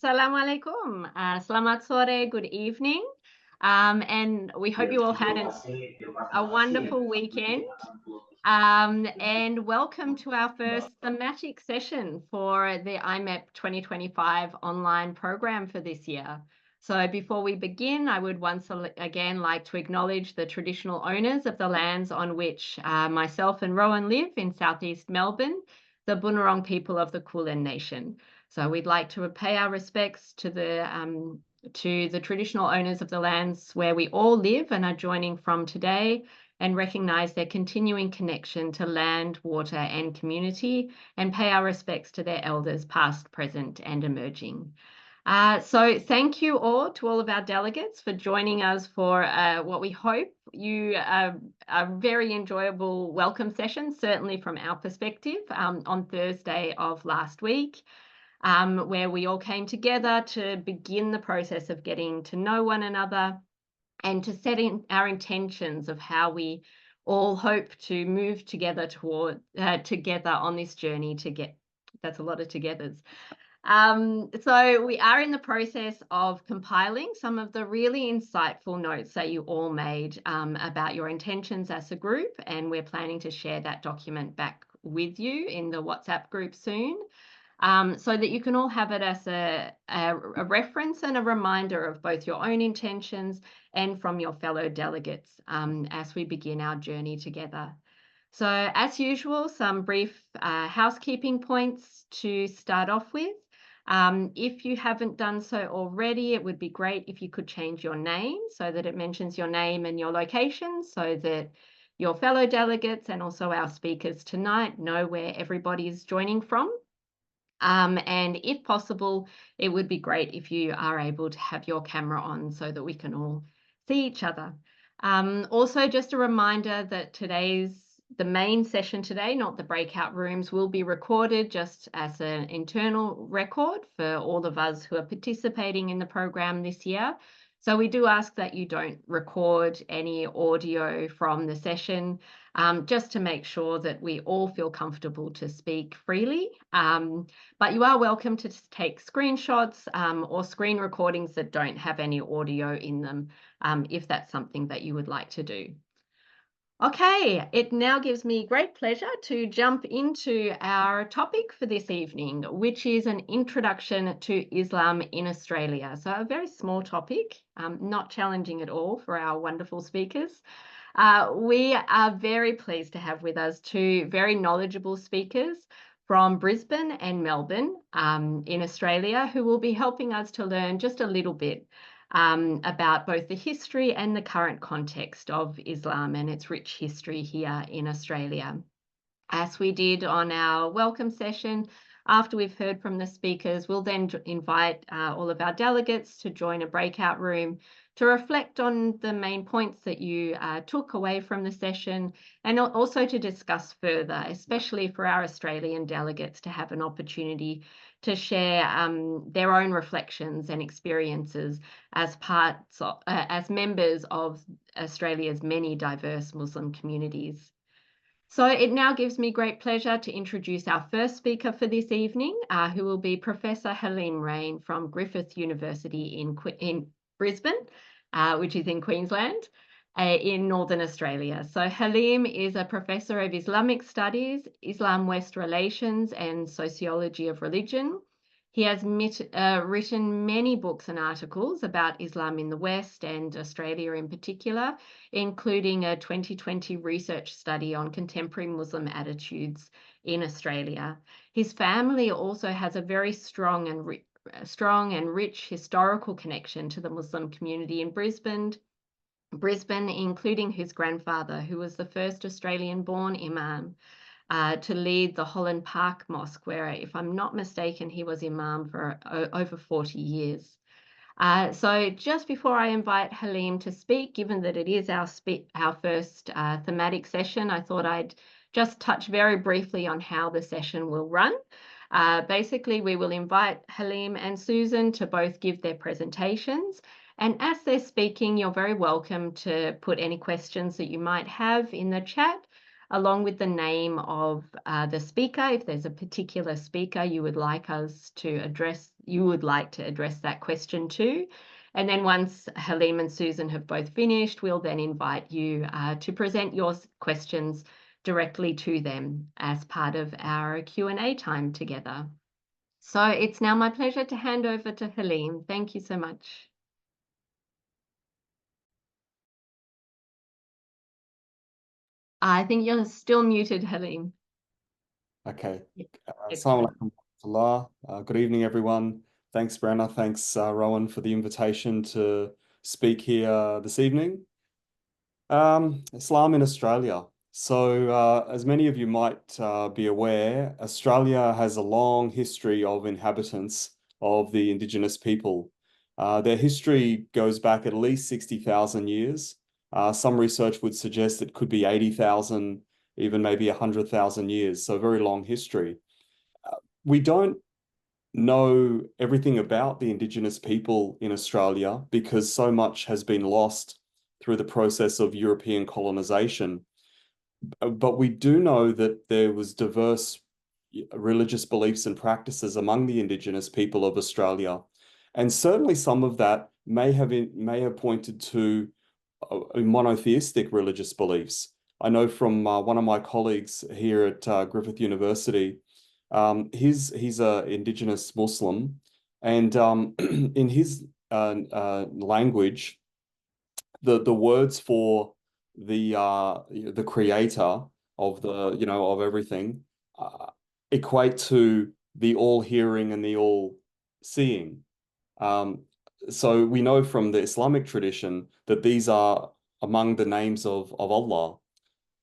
Assalamu alaikum. Selamat sore, good evening. And we hope you all had a wonderful weekend. And welcome to our first thematic session for the AIMEP 2025 online program for this year. So before we begin, I would once again like to acknowledge the traditional owners of the lands on which myself and Rowan live in southeast Melbourne, the Bunurong people of the Kulin Nation. So we'd like to pay our respects to the traditional owners of the lands where we all live and are joining from today, and recognise their continuing connection to land, water and community, and pay our respects to their elders past, present and emerging. So thank you all to all of our delegates for joining us for what we hope a very enjoyable welcome session, certainly from our perspective, on Thursday of last week. Where we all came together to begin the process of getting to know one another and to set in our intentions of how we all hope to move together together on this journey to get, that's a lot of togethers. So we are in the process of compiling some of the really insightful notes that you all made about your intentions as a group, and we're planning to share that document back with you in the WhatsApp group soon. So that you can all have it as a reference and a reminder of both your own intentions and from your fellow delegates as we begin our journey together. So as usual, some brief housekeeping points to start off with. If you haven't done so already, it would be great if you could change your name so that it mentions your name and your location, so that your fellow delegates and also our speakers tonight know where everybody is joining from. And if possible, it would be great if you are able to have your camera on so that we can all see each other. Also, just a reminder that the main session today, not the breakout rooms, will be recorded just as an internal record for all of us who are participating in the program this year. So we do ask that you don't record any audio from the session, just to make sure that we all feel comfortable to speak freely. But you are welcome to take screenshots or screen recordings that don't have any audio in them, if that's something that you would like to do. Okay, it now gives me great pleasure to jump into our topic for this evening, which is an introduction to Islam in Australia. So a very small topic, not challenging at all for our wonderful speakers. We are very pleased to have with us two very knowledgeable speakers from Brisbane and Melbourne in Australia, who will be helping us to learn just a little bit about both the history and the current context of Islam and its rich history here in Australia. As we did on our welcome session, after we've heard from the speakers, we'll then invite all of our delegates to join a breakout room to reflect on the main points that you took away from the session, and also to discuss further, especially for our Australian delegates to have an opportunity to share their own reflections and experiences as members of Australia's many diverse Muslim communities. So it now gives me great pleasure to introduce our first speaker for this evening, who will be Professor Halim Raine from Griffith University in Brisbane, which is in Queensland, in Northern Australia. So Halim is a Professor of Islamic Studies, Islam-West Relations and Sociology of Religion. He has written many books and articles about Islam in the West and Australia in particular, including a 2020 research study on contemporary Muslim attitudes in Australia. His family also has a very strong and rich historical connection to the Muslim community in Brisbane, including his grandfather, who was the first Australian-born imam to lead the Holland Park Mosque, where, if I'm not mistaken, he was imam for over 40 years. So just before I invite Halim to speak, given that it is our first thematic session, I thought I'd just touch very briefly on how the session will run. Basically, we will invite Halim and Susan to both give their presentations. And as they're speaking, you're very welcome to put any questions that you might have in the chat, along with the name of the speaker. If there's a particular speaker you would like to address that question to. And then once Halim and Susan have both finished, we'll then invite you to present your questions directly to them as part of our Q&A time together. So it's now my pleasure to hand over to Halim. Thank you so much. I think you're still muted, Halim. Okay. Excellent. Assalamu alaikum. Good evening, everyone. Thanks, Brenna. Thanks, Rowan, for the invitation to speak here this evening. Islam in Australia. So, as many of you might be aware, Australia has a long history of inhabitants of the indigenous people. Their history goes back at least 60,000 years. Some research would suggest it could be 80,000, even maybe 100,000 years. So, very long history. We don't know everything about the indigenous people in Australia because so much has been lost through the process of European colonization. But we do know that there was diverse religious beliefs and practices among the indigenous people of Australia. And certainly some of that may have pointed to monotheistic religious beliefs. I know from one of my colleagues here at Griffith University, he's a indigenous Muslim, and in his language, the words for the creator of of everything equate to the all hearing and the all seeing. So we know from the Islamic tradition that these are among the names of Allah.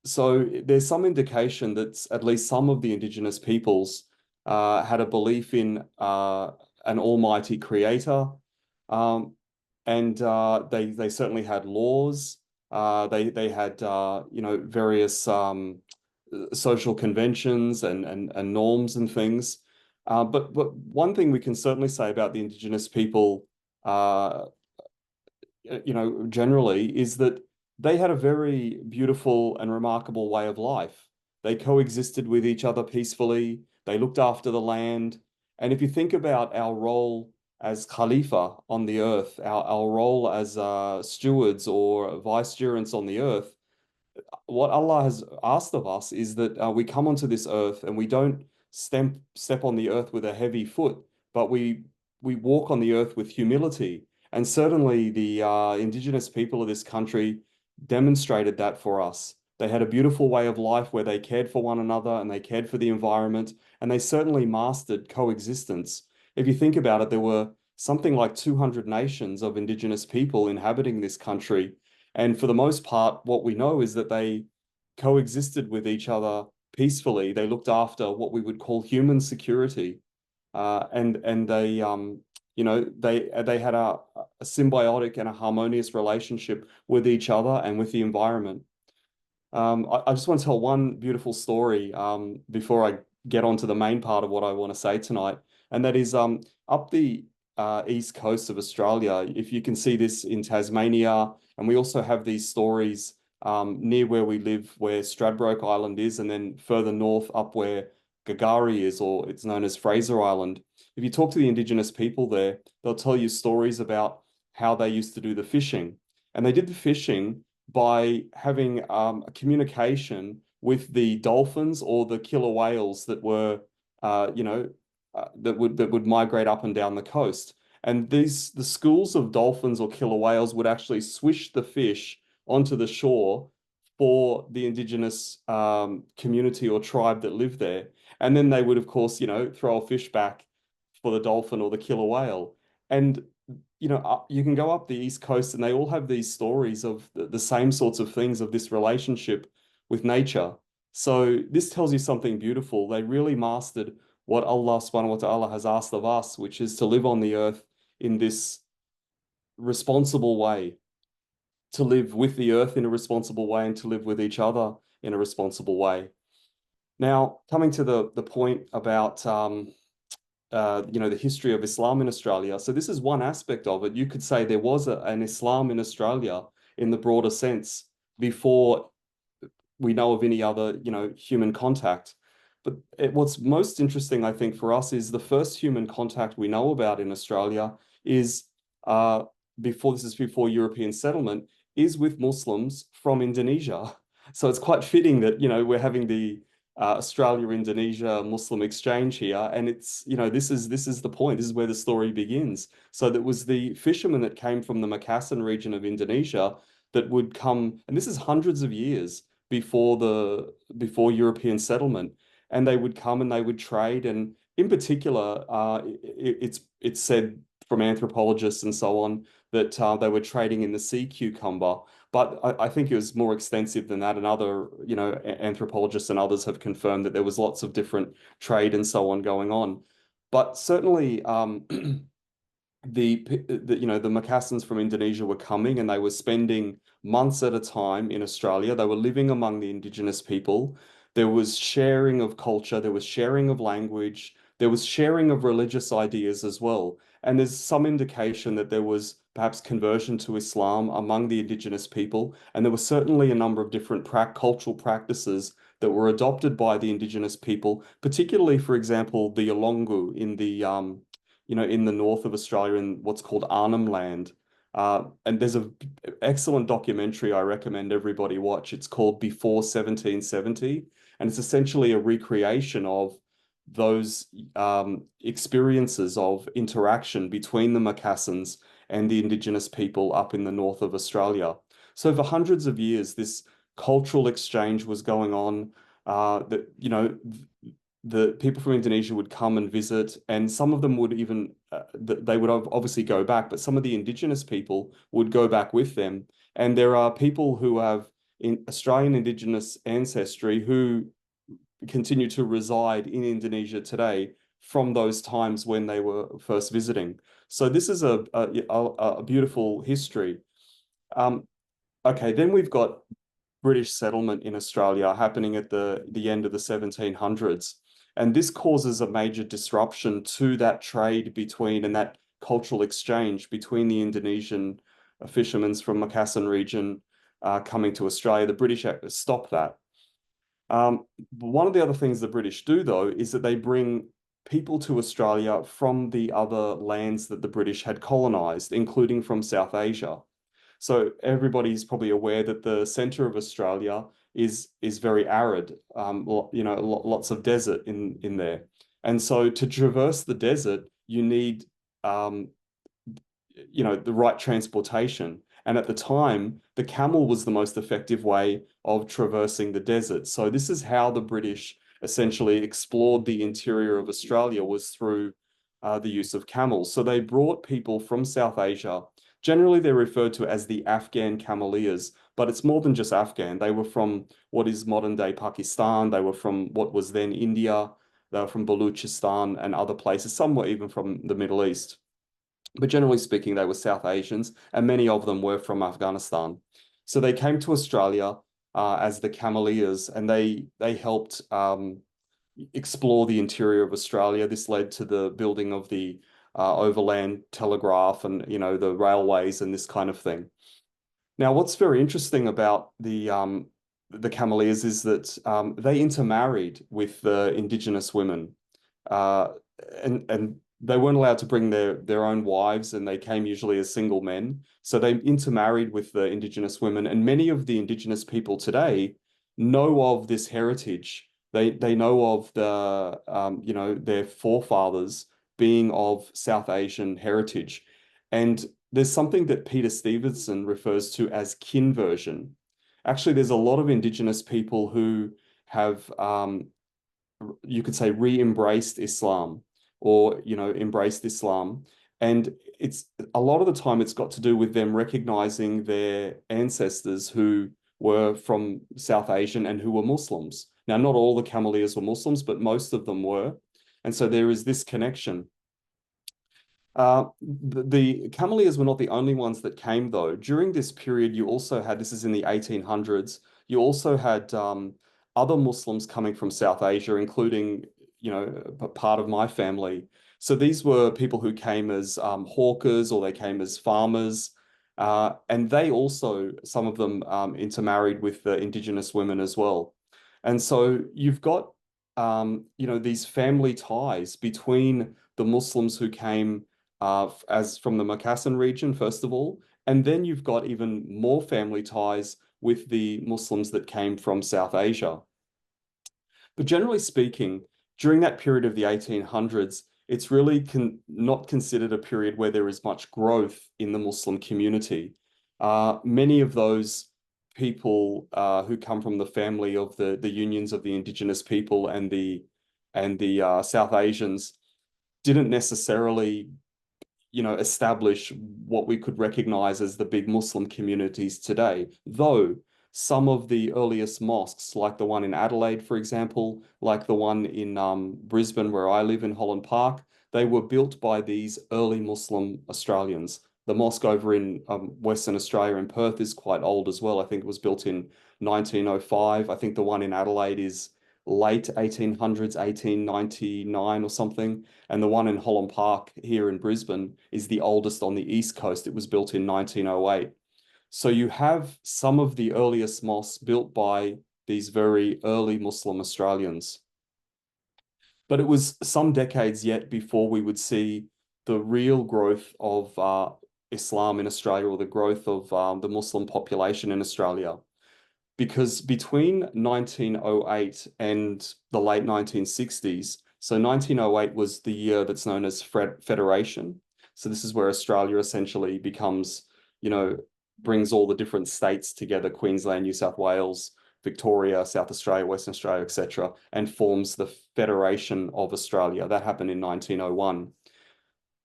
So there's some indication that at least some of the indigenous peoples had a belief in an almighty creator, and they certainly had laws. They had various social conventions and norms and things. But one thing we can certainly say about the indigenous people, generally, is that they had a very beautiful and remarkable way of life. They coexisted with each other peacefully. They looked after the land. And if you think about our role as Khalifa on the earth, our role as stewards or vicegerents on the earth, what Allah has asked of us is that we come onto this earth and we don't step on the earth with a heavy foot, but we walk on the earth with humility. And certainly the indigenous people of this country demonstrated that for us. They had a beautiful way of life where they cared for one another and they cared for the environment, and they certainly mastered coexistence. If you think about it, there were something like 200 nations of indigenous people inhabiting this country. And for the most part, what we know is that they coexisted with each other peacefully. They looked after what we would call human security, and they they had a symbiotic and a harmonious relationship with each other and with the environment. I just want to tell one beautiful story before I get on to the main part of what I want to say tonight, and that is up the east coast of Australia. If you can see this in Tasmania, and we also have these stories near where we live, where Stradbroke Island is, and then further north up where Gagari is, or it's known as Fraser Island. If you talk to the indigenous people there, they'll tell you stories about how they used to do the fishing. And they did the fishing by having a communication with the dolphins or the killer whales that were, that would migrate up and down the coast. And the schools of dolphins or killer whales would actually swish the fish onto the shore for the indigenous community or tribe that lived there. And then they would, of course, throw a fish back for the dolphin or the killer whale. And you can go up the East Coast and they all have these stories of the same sorts of things, of this relationship with nature. So this tells you something beautiful. They really mastered what Allah subhanahu wa ta'ala has asked of us, which is to live on the earth in this responsible way, to live with the earth in a responsible way, and to live with each other in a responsible way. Now, coming to the point about the history of Islam in Australia. So this is one aspect of it. You could say there was an Islam in Australia in the broader sense before we know of any other, human contact. But what's most interesting, I think, for us is the first human contact we know about in Australia is uh, before European settlement, is with Muslims from Indonesia. So it's quite fitting that, we're having the Australia-Indonesia Muslim exchange here, and it's, this is the point. This is where the story begins. So that was the fishermen that came from the Makassar region of Indonesia that would come, and this is hundreds of years before European settlement, and they would come and they would trade. And in particular, it's said from anthropologists and so on that they were trading in the sea cucumber. But I think it was more extensive than that. And other, anthropologists and others have confirmed that there was lots of different trade and so on going on. But certainly, the Macassans from Indonesia were coming, and they were spending months at a time in Australia. They were living among the indigenous people. There was sharing of culture, there was sharing of language, there was sharing of religious ideas as well. And there's some indication that there was perhaps conversion to Islam among the indigenous people. And there were certainly a number of different cultural practices that were adopted by the indigenous people, particularly, for example, the Yolngu in the north of Australia in what's called Arnhem Land. And there's an excellent documentary I recommend everybody watch. It's called Before 1770, and it's essentially a recreation of those experiences of interaction between the Macassans and the indigenous people up in the north of Australia. So for hundreds of years, this cultural exchange was going on. The people from Indonesia would come and visit, and some of them would even they would obviously go back, but some of the indigenous people would go back with them. And there are people who have in Australian indigenous ancestry who continue to reside in Indonesia today from those times when they were first visiting. So this is a beautiful history. Okay, then we've got British settlement in Australia happening at the end of the 1700s. And this causes a major disruption to that trade between and that cultural exchange between the Indonesian fishermen from Makassar region coming to Australia. The British stop that. One of the other things the British do, though, is that they bring people to Australia from the other lands that the British had colonized, including from South Asia. So everybody's probably aware that the center of Australia is very arid, lots of desert in there. And so to traverse the desert, you need the right transportation. And at the time, the camel was the most effective way of traversing the desert. So this is how the British essentially explored the interior of Australia, was through the use of camels. So they brought people from South Asia. Generally, they're referred to as the Afghan cameleers, but it's more than just Afghan. They were from what is modern-day Pakistan. They were from what was then India. They were from Baluchistan and other places. Some were even from the Middle East. But generally speaking, they were South Asians, and many of them were from Afghanistan. So they came to Australia as the cameleers, and they helped explore the interior of Australia. This led to the building of the overland telegraph and the railways and this kind of thing. Now, what's very interesting about the cameleers is that they intermarried with the indigenous women, uh, and they weren't allowed to bring their own wives, and they came usually as single men. So they intermarried with the indigenous women, and many of the indigenous people today know of this heritage. They know of their forefathers being of South Asian heritage. And there's something that Peter Stevenson refers to as kinversion. Actually, there's a lot of indigenous people who have, you could say, re-embraced Islam, or, embraced Islam. And it's a lot of the time it's got to do with them recognizing their ancestors who were from South Asian and who were Muslims. Now, not all the cameleers were Muslims, but most of them were. And so there is this connection. The cameleers were not the only ones that came, though. During this period, you also had, this is in the 1800s, you also had other Muslims coming from South Asia, including, part of my family. So these were people who came as hawkers, or they came as farmers. And they also, some of them intermarried with the indigenous women as well. And so you've got, these family ties between the Muslims who came as from the Makassar region, first of all, and then you've got even more family ties with the Muslims that came from South Asia. But generally speaking, during that period of the 1800s, it's really not considered a period where there is much growth in the Muslim community. Many of those people who come from the family of the unions of the indigenous people and the South Asians didn't necessarily establish what we could recognize as the big Muslim communities today. Though some of the earliest mosques, like the one in Adelaide, for example, like the one in Brisbane, where I live in Holland Park, they were built by these early Muslim Australians. The mosque over in Western Australia in Perth is quite old as well. I think it was built in 1905. I think the one in Adelaide is late 1800s, 1899 or something. And the one in Holland Park here in Brisbane is the oldest on the East Coast. It was built in 1908. So you have some of the earliest mosques built by these very early Muslim Australians. But it was some decades yet before we would see the real growth of Islam in Australia, or the growth of the Muslim population in Australia. Because between 1908 and the late 1960s, so 1908 was the year that's known as Federation. So this is where Australia essentially becomes, brings all the different states together: Queensland, New South Wales, Victoria, South Australia, Western Australia, etc., and forms the Federation of Australia. That happened in 1901.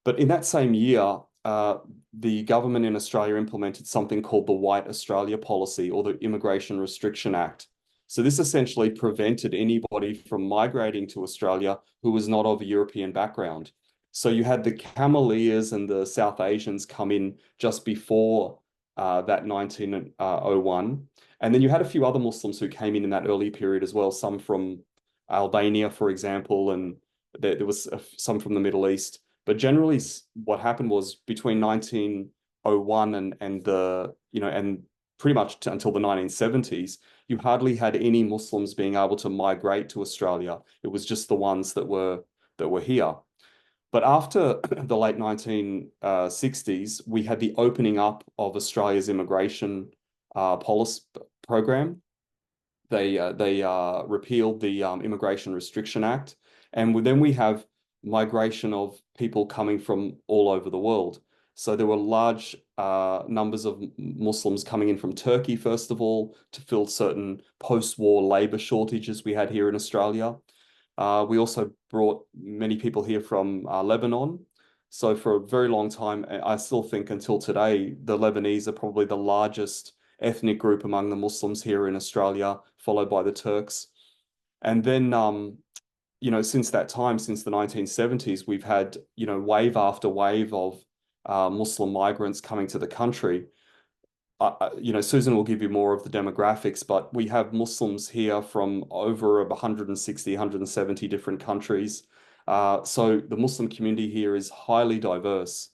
But in that same year, the government in Australia implemented something called the White Australia Policy, or the Immigration Restriction Act. So this essentially prevented anybody from migrating to Australia who was not of a European background. So you had the Cameleers and the South Asians come in just before that 1901. And then you had a few other Muslims who came in that early period as well, some from Albania, for example, and there was some from the Middle East. But generally, what happened was between 1901 and pretty much until the 1970s, you hardly had any Muslims being able to migrate to Australia. It was just the ones that were here. But after the late 1960s, we had the opening up of Australia's immigration policy program. They repealed the Immigration Restriction Act, and then we have migration of people coming from all over the world. So there were large numbers of Muslims coming in from Turkey, first of all, to fill certain post-war labor shortages we had here in Australia. We also brought many people here from Lebanon. So for a very long time, I still think until today, the Lebanese are probably the largest ethnic group among the Muslims here in Australia, followed by the Turks. And then since that time, since the 1970s, we've had, wave after wave of Muslim migrants coming to the country. Susan will give you more of the demographics, but we have Muslims here from over 160, 170 different countries. So the Muslim community here is highly diverse.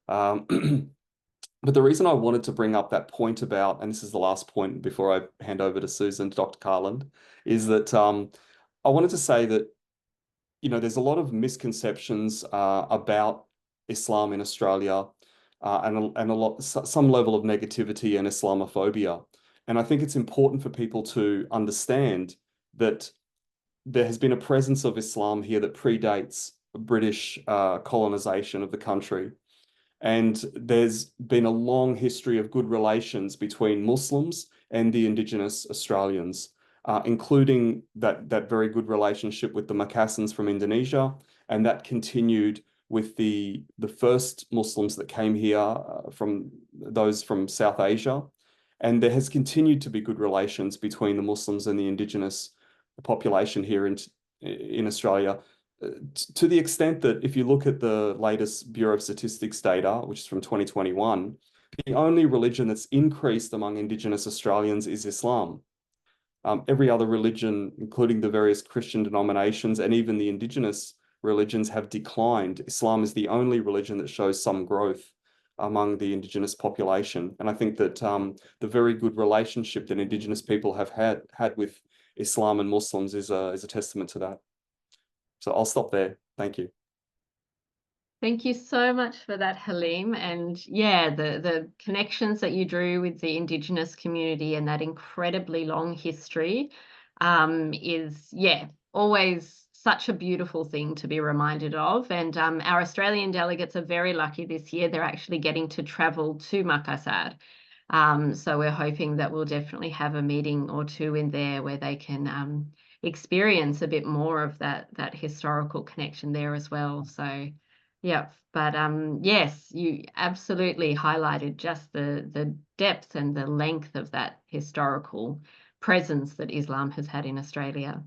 But the reason I wanted to bring up that point about, and this is the last point before I hand over to Susan, Dr. Carland, is that I wanted to say that there's a lot of misconceptions about Islam in Australia, and some level of negativity and Islamophobia. And I think it's important for people to understand that there has been a presence of Islam here that predates British colonization of the country. And there's been a long history of good relations between Muslims and the Indigenous Australians, including that very good relationship with the Macassans from Indonesia, and that continued with the first Muslims that came here from those from South Asia. And there has continued to be good relations between the Muslims and the Indigenous population here in Australia, to the extent that if you look at the latest Bureau of Statistics data, which is from 2021, the only religion that's increased among Indigenous Australians is Islam. Every other religion, including the various Christian denominations and even the Indigenous religions, have declined. Islam is the only religion that shows some growth. among the Indigenous population. And I think that the very good relationship that Indigenous people have had with Islam and Muslims is a testament to that. So I'll stop there. Thank you. Thank you so much for that, Halim. And yeah, the connections that you drew with the Indigenous community and that incredibly long history is, yeah, always such a beautiful thing to be reminded of. And our Australian delegates are very lucky this year. They're actually getting to travel to Makassar. So we're hoping that we'll definitely have a meeting or two in there where they can experience a bit more of that historical connection there as well. So yeah, but yes, you absolutely highlighted just the depth and the length of that historical presence that Islam has had in Australia.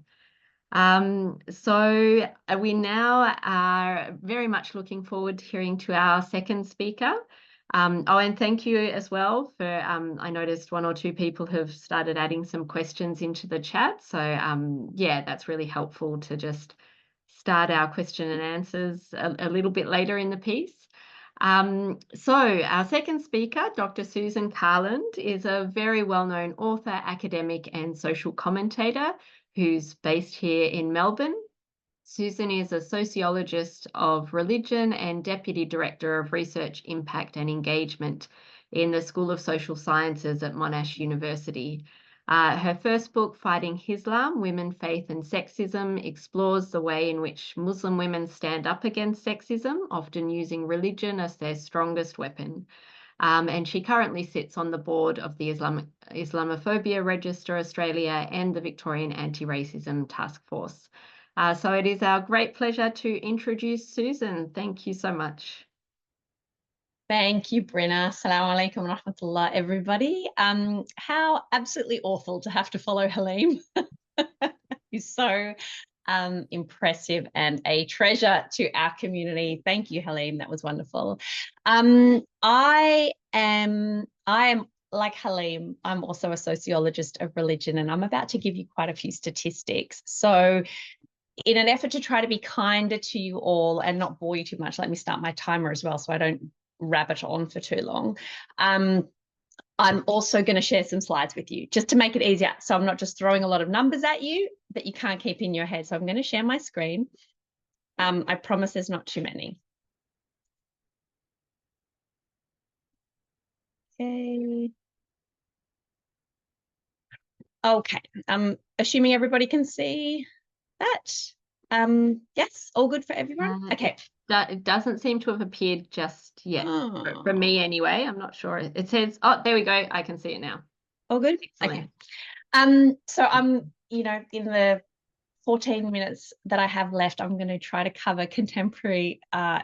So we now are very much looking forward to hearing to our second speaker. Oh, and thank you as well for, I noticed one or two people have started adding some questions into the chat. So yeah, that's really helpful to just start our question and answers a little bit later in the piece. So our second speaker, Dr. Susan Carland, is a very well-known author, academic, and social commentator who's based here in Melbourne. Susan is a sociologist of religion and Deputy Director of Research, Impact and Engagement in the School of Social Sciences at Monash University. Her first book, Fighting Islam, Women, Faith and Sexism, explores the way in which Muslim women stand up against sexism, often using religion as their strongest weapon. And she currently sits on the board of the Islamophobia Register Australia and the Victorian Anti-Racism Task Force. So it is our great pleasure to introduce Susan. Thank you so much. Thank you, Brenna. Assalamu alaikum wa rahmatullah, everybody. How absolutely awful to have to follow Halim. He's so impressive and a treasure to our community. Thank you, Halim. That was wonderful. I am like Halim. I'm also a sociologist of religion, and I'm about to give you quite a few statistics. So in an effort to try to be kinder to you all and not bore you too much, let me start my timer as well so I don't rabbit on for too long. I'm also going to share some slides with you just to make it easier. So I'm not just throwing a lot of numbers at you that you can't keep in your head. So I'm going to share my screen. I promise there's not too many. Okay. Okay. Assuming everybody can see that. Yes, all good for everyone? Okay. It doesn't seem to have appeared just yet, from me anyway. I'm not sure. It says, oh, there we go. I can see it now. All good? Excellent. Okay. So I'm, in the 14 minutes that I have left, I'm going to try to cover contemporary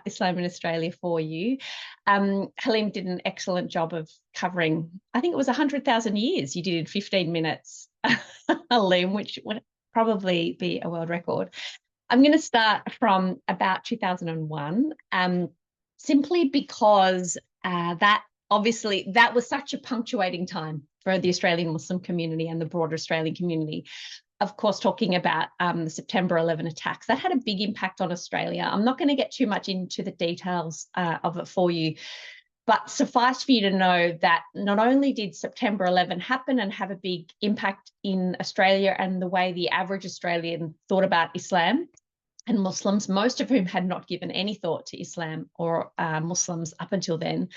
Islam in Australia for you. Halim did an excellent job of covering, I think it was 100,000 years you did in 15 minutes, Halim, which would probably be a world record. I'm going to start from about 2001, simply because that was such a punctuating time for the Australian Muslim community and the broader Australian community. Of course, talking about the September 11 attacks, that had a big impact on Australia. I'm not going to get too much into the details of it for you, but suffice for you to know that not only did September 11 happen and have a big impact in Australia and the way the average Australian thought about Islam and Muslims, most of whom had not given any thought to Islam or Muslims up until then.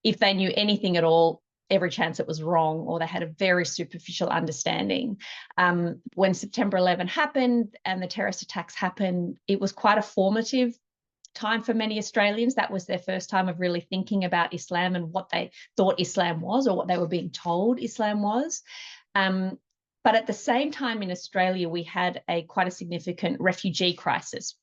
If they knew anything at all, every chance it was wrong, or they had a very superficial understanding. When September 11 happened and the terrorist attacks happened, it was quite a formative time for many Australians. That was their first time of really thinking about Islam and what they thought Islam was, or what they were being told Islam was. But at the same time in Australia, we had quite a significant refugee crisis.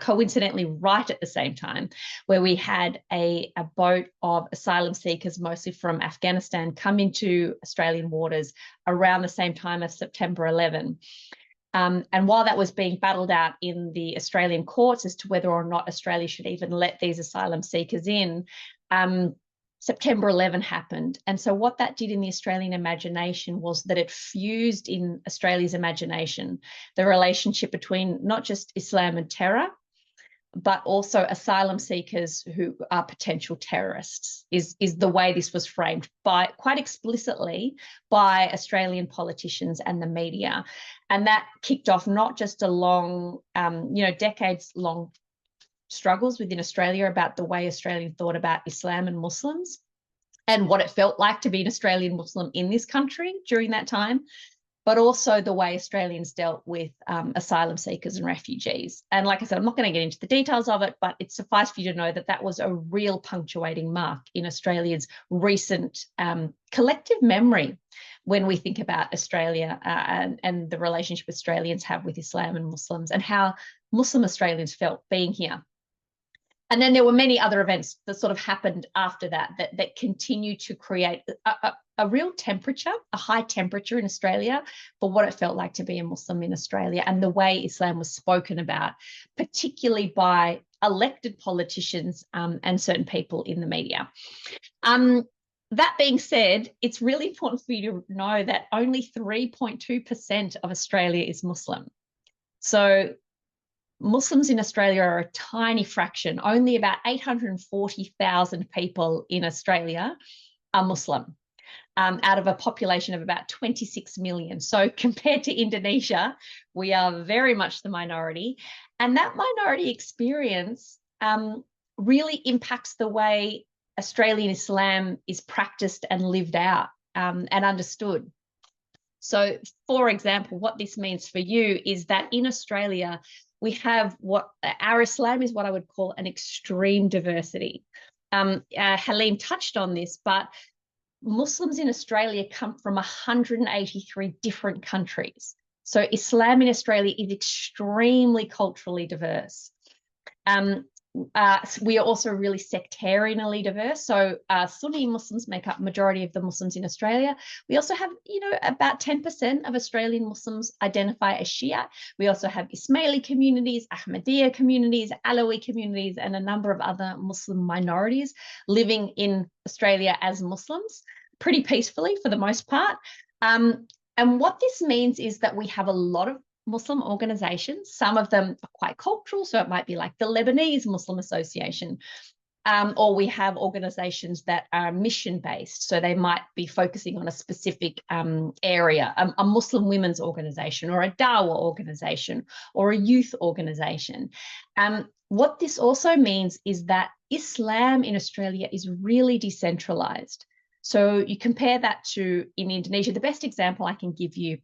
Coincidentally, right at the same time, where we had a boat of asylum seekers, mostly from Afghanistan, come into Australian waters around the same time as September 11. And while that was being battled out in the Australian courts as to whether or not Australia should even let these asylum seekers in, September 11 happened. And so what that did in the Australian imagination was that it fused in Australia's imagination the relationship between not just Islam and terror, but also asylum seekers who are potential terrorists is the way this was framed by quite explicitly by Australian politicians and the media. And that kicked off not just a long, decades-long struggles within Australia about the way Australians thought about Islam and Muslims and what it felt like to be an Australian Muslim in this country during that time, but also the way Australians dealt with asylum seekers and refugees. And like I said, I'm not going to get into the details of it, but it suffices for you to know that that was a real punctuating mark in Australia's recent collective memory when we think about Australia and the relationship Australians have with Islam and Muslims and how Muslim Australians felt being here. And then there were many other events that sort of happened after that continue to create a real temperature, a high temperature in Australia for what it felt like to be a Muslim in Australia and the way Islam was spoken about, particularly by elected politicians and certain people in the media. That being said, it's really important for you to know that only 3.2% of Australia is Muslim. So Muslims in Australia are a tiny fraction. Only about 840,000 people in Australia are Muslim, out of a population of about 26 million. So compared to Indonesia, we are very much the minority. And that minority experience really impacts the way Australian Islam is practiced and lived out and understood. So, for example, what this means for you is that in Australia, we have what our Islam is what I would call an extreme diversity. Halim touched on this, but Muslims in Australia come from 183 different countries. So Islam in Australia is extremely culturally diverse. We are also really sectarianly diverse. So Sunni Muslims make up majority of the Muslims in Australia. We also have, about 10% of Australian Muslims identify as Shia. We also have Ismaili communities, Ahmadiyya communities, Alawi communities, and a number of other Muslim minorities living in Australia as Muslims, pretty peacefully for the most part. And what this means is that we have a lot of Muslim organizations. Some of them are quite cultural, so it might be like the Lebanese Muslim Association, or we have organizations that are mission-based, so they might be focusing on a specific area, a Muslim women's organization or a Dawah organization or a youth organization. What this also means is that Islam in Australia is really decentralized. So you compare that to in Indonesia. The best example I can give you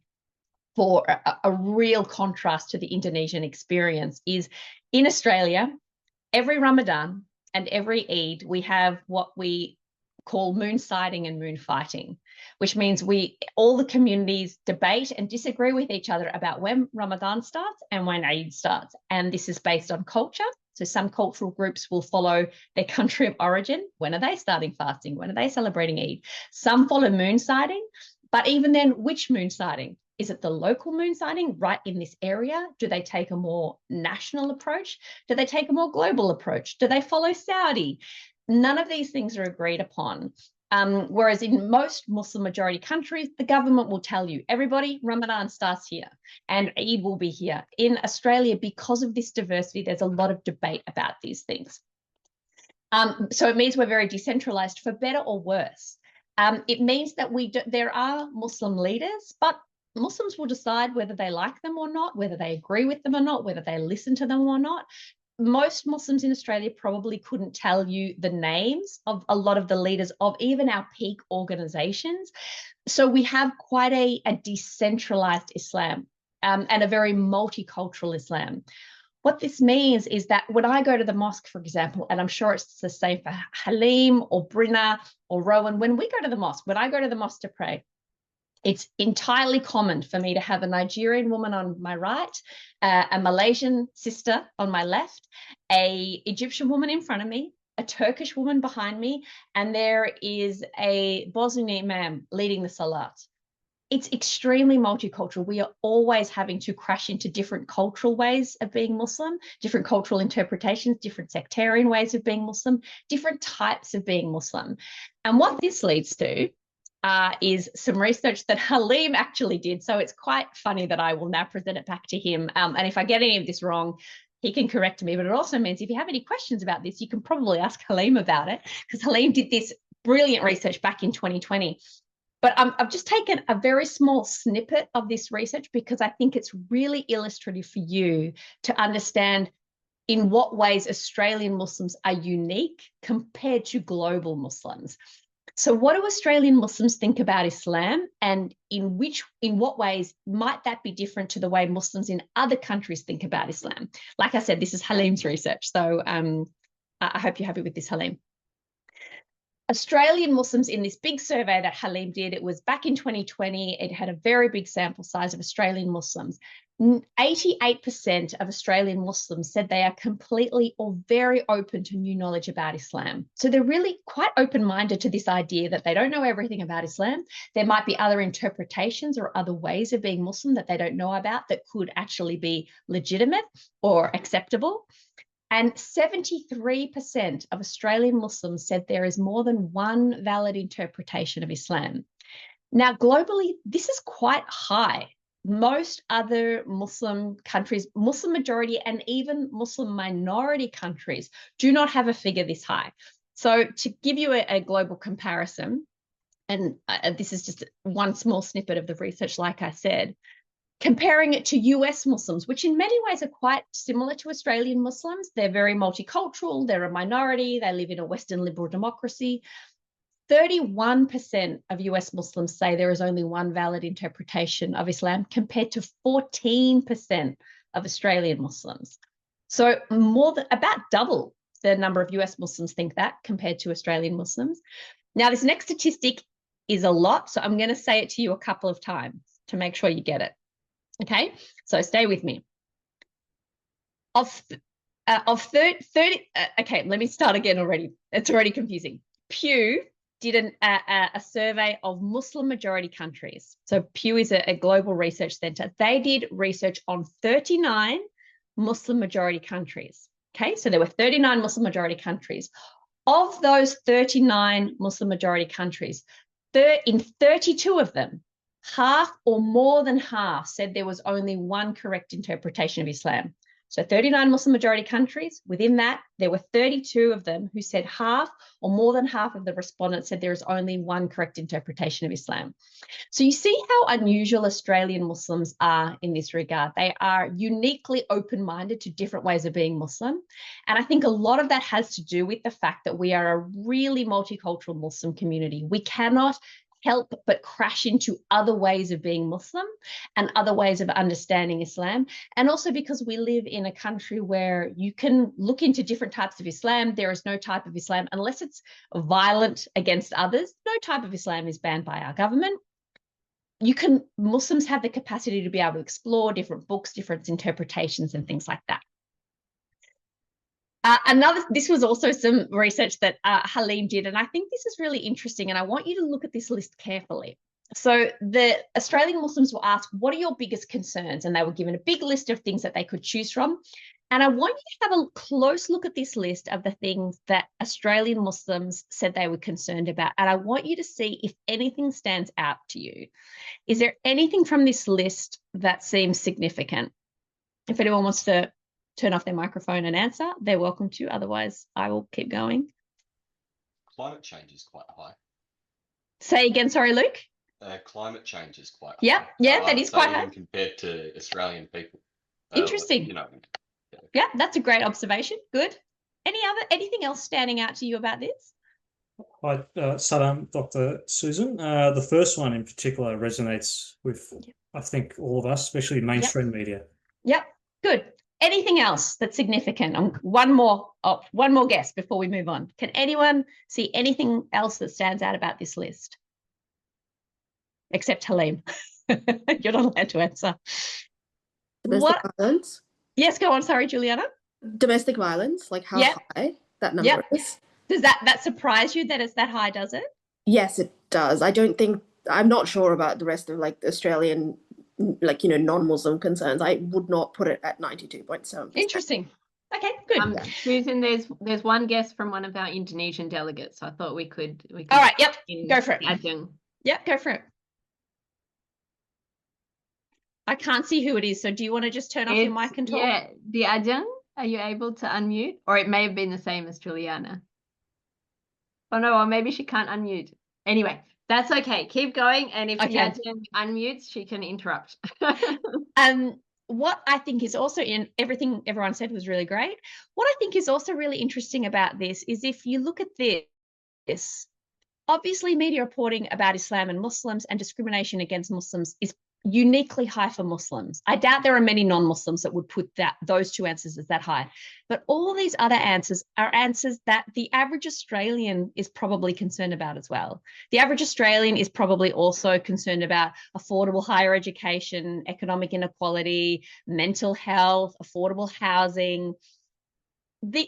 for a real contrast to the Indonesian experience is in Australia, every Ramadan and every Eid, we have what we call moon sighting and moon fighting, which means all the communities debate and disagree with each other about when Ramadan starts and when Eid starts. And this is based on culture. So some cultural groups will follow their country of origin. When are they starting fasting? When are they celebrating Eid? Some follow moon sighting, but even then, which moon sighting? Is it the local moon sighting right in this area? Do they take a more national approach? Do they take a more global approach? Do they follow Saudi? None of these things are agreed upon. Whereas in most Muslim majority countries, the government will tell you, everybody, Ramadan starts here and Eid will be here. In Australia, because of this diversity, there's a lot of debate about these things. So it means we're very decentralized, for better or worse. It means that there are Muslim leaders, but Muslims will decide whether they like them or not, whether they agree with them or not, whether they listen to them or not. Most Muslims in Australia probably couldn't tell you the names of a lot of the leaders of even our peak organizations. So we have quite a decentralized Islam and a very multicultural Islam. What this means is that when I go to the mosque, for example, and I'm sure it's the same for Halim or Brinna or Rowan, when I go to the mosque to pray, it's entirely common for me to have a Nigerian woman on my right, a Malaysian sister on my left, an Egyptian woman in front of me, a Turkish woman behind me, and there is a Bosnian imam leading the salat. It's extremely multicultural. We are always having to crash into different cultural ways of being Muslim, different cultural interpretations, different sectarian ways of being Muslim, different types of being Muslim. And what this leads to is some research that Halim actually did. So it's quite funny that I will now present it back to him. And if I get any of this wrong, he can correct me, but it also means if you have any questions about this, you can probably ask Halim about it, because Halim did this brilliant research back in 2020. But I've just taken a very small snippet of this research because I think it's really illustrative for you to understand in what ways Australian Muslims are unique compared to global Muslims. So what do Australian Muslims think about Islam, and in what ways might that be different to the way Muslims in other countries think about Islam? Like I said, this is Halim's research, so I hope you're happy with this, Halim. Australian Muslims in this big survey that Halim did, it was back in 2020, it had a very big sample size of Australian Muslims. 88% of Australian Muslims said they are completely or very open to new knowledge about Islam. So they're really quite open-minded to this idea that they don't know everything about Islam. There might be other interpretations or other ways of being Muslim that they don't know about that could actually be legitimate or acceptable. And 73% of Australian Muslims said there is more than one valid interpretation of Islam. Now, globally, this is quite high. Most other Muslim countries, Muslim majority and even Muslim minority countries do not have a figure this high. So to give you a global comparison, and this is just one small snippet of the research, like I said, comparing it to US Muslims, which in many ways are quite similar to Australian Muslims. They're very multicultural, they're a minority, they live in a Western liberal democracy. 31% of US Muslims say there is only one valid interpretation of Islam, compared to 14% of Australian Muslims. So more than about double the number of US Muslims think that compared to Australian Muslims. Now, this next statistic is a lot, so I'm going to say it to you a couple of times to make sure you get it. Okay, so stay with me. Of 30, okay, let me start again already. It's already confusing. Pew did a survey of Muslim majority countries. So Pew is a global research center. They did research on 39 Muslim majority countries. Okay, so there were 39 Muslim majority countries. Of those 39 Muslim majority countries, in 32 of them, half or more than half said there was only one correct interpretation of Islam. So 39 Muslim majority countries, within that, there were 32 of them who said half or more than half of the respondents said there is only one correct interpretation of Islam. So you see how unusual Australian Muslims are in this regard. They are uniquely open-minded to different ways of being Muslim. And I think a lot of that has to do with the fact that we are a really multicultural Muslim community. We cannot help but crash into other ways of being Muslim and other ways of understanding Islam. And also because we live in a country where you can look into different types of Islam. There is no type of Islam, unless it's violent against others, no type of Islam is banned by our government. Muslims have the capacity to be able to explore different books, different interpretations and things like that. This was also some research that Halim did, and I think this is really interesting, and I want you to look at this list carefully. So the Australian Muslims were asked, what are your biggest concerns? And they were given a big list of things that they could choose from. And I want you to have a close look at this list of the things that Australian Muslims said they were concerned about. And I want you to see if anything stands out to you. Is there anything from this list that seems significant? If anyone wants to turn off their microphone and answer, they're welcome to. Otherwise, I will keep going. Climate change is quite high. Say again, sorry, Luke. Climate change is quite high. Yeah, that is quite high. Compared to Australian people. Interesting. Yeah, that's a great observation. Good. Anything else standing out to you about this? Hi, Salam, Dr. Susan. The first one in particular resonates with, I think, all of us, especially mainstream media. Yep, good. Anything else that's significant? One more guess before we move on. Can anyone see anything else that stands out about this list? Except Halim. You're not allowed to answer. Domestic violence? Yes, go on. Sorry, Juliana. Domestic violence, like how high that number is. Does that surprise you that it's that high, does it? Yes, it does. I'm not sure about the rest of like the Australian, like, non-Muslim concerns. I would not put it at 92.7%. Interesting. Okay, good. Susan, there's one guess from one of our Indonesian delegates. So I thought we could. All right. Yep. Go for it. Ajeng. Yep. Go for it. I can't see who it is. So do you want to just turn off your mic and talk? Yeah, the Ajeng. Are you able to unmute? Or it may have been the same as Juliana. Oh no, or maybe she can't unmute. Anyway, that's okay. Keep going. And if Okay. Yasmin unmutes, she can interrupt. What I think is also in everything everyone said was really great. What I think is also really interesting about this is if you look at this, obviously media reporting about Islam and Muslims and discrimination against Muslims is uniquely high for Muslims. I doubt there are many non-Muslims that would put those two answers as that high. But all these other answers are answers that the average Australian is probably concerned about as well. The average Australian is probably also concerned about affordable higher education, economic inequality, mental health, affordable housing.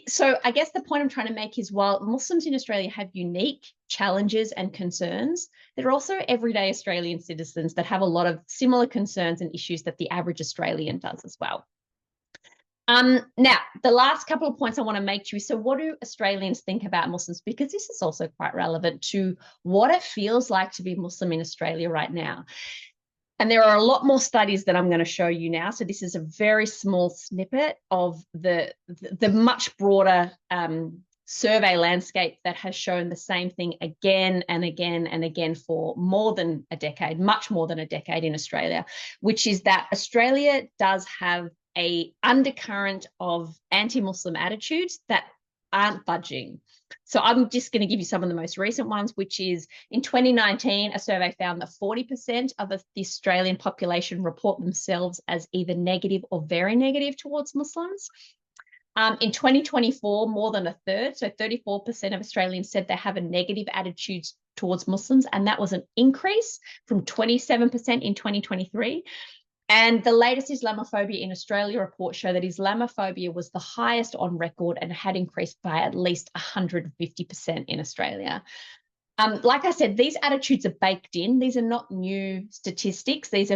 So I guess the point I'm trying to make is while Muslims in Australia have unique challenges and concerns, there are also everyday Australian citizens that have a lot of similar concerns and issues that the average Australian does as well. Now, the last couple of points I want to make to you. So what do Australians think about Muslims? Because this is also quite relevant to what it feels like to be Muslim in Australia right now. And there are a lot more studies that I'm going to show you now. So this is a very small snippet of the much broader survey landscape that has shown the same thing again and again and again for more than a decade, much more than a decade in Australia, which is that Australia does have an undercurrent of anti-Muslim attitudes that aren't budging. So I'm just going to give you some of the most recent ones, which is in 2019, a survey found that 40% of the Australian population report themselves as either negative or very negative towards Muslims. In 2024, more than a third, so 34% of Australians said they have a negative attitude towards Muslims, and that was an increase from 27% in 2023. And the latest Islamophobia in Australia report show that Islamophobia was the highest on record and had increased by at least 150% in Australia. Like I said, these attitudes are baked in. These are not new statistics. These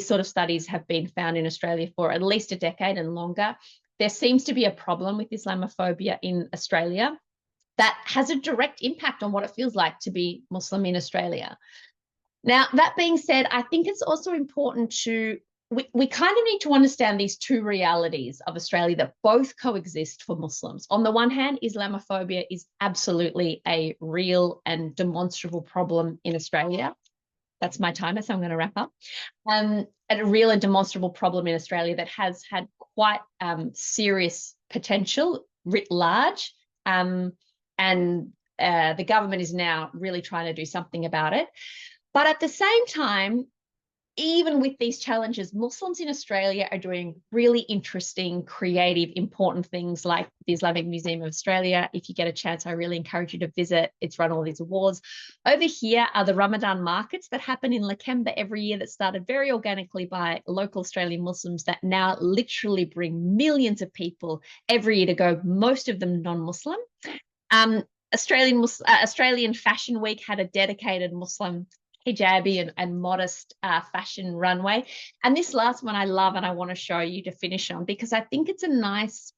sort of studies have been found in Australia for at least a decade and longer. There seems to be a problem with Islamophobia in Australia that has a direct impact on what it feels like to be Muslim in Australia. Now, that being said, I think it's also important we kind of need to understand these two realities of Australia that both coexist for Muslims. On the one hand, Islamophobia is absolutely a real and demonstrable problem in Australia. That's my timer, so I'm going to wrap up. And a real and demonstrable problem in Australia that has had quite serious potential writ large. And the government is now really trying to do something about it. But at the same time, even with these challenges, Muslims in Australia are doing really interesting, creative, important things like the Islamic Museum of Australia. If you get a chance, I really encourage you to visit. It's run all these awards. Over here are the Ramadan markets that happen in Lakemba every year that started very organically by local Australian Muslims that now literally bring millions of people every year to go, most of them non-Muslim. Australian Fashion Week had a dedicated Muslim hijabi and modest fashion runway. And this last one I love and I want to show you to finish on because I think it's a nice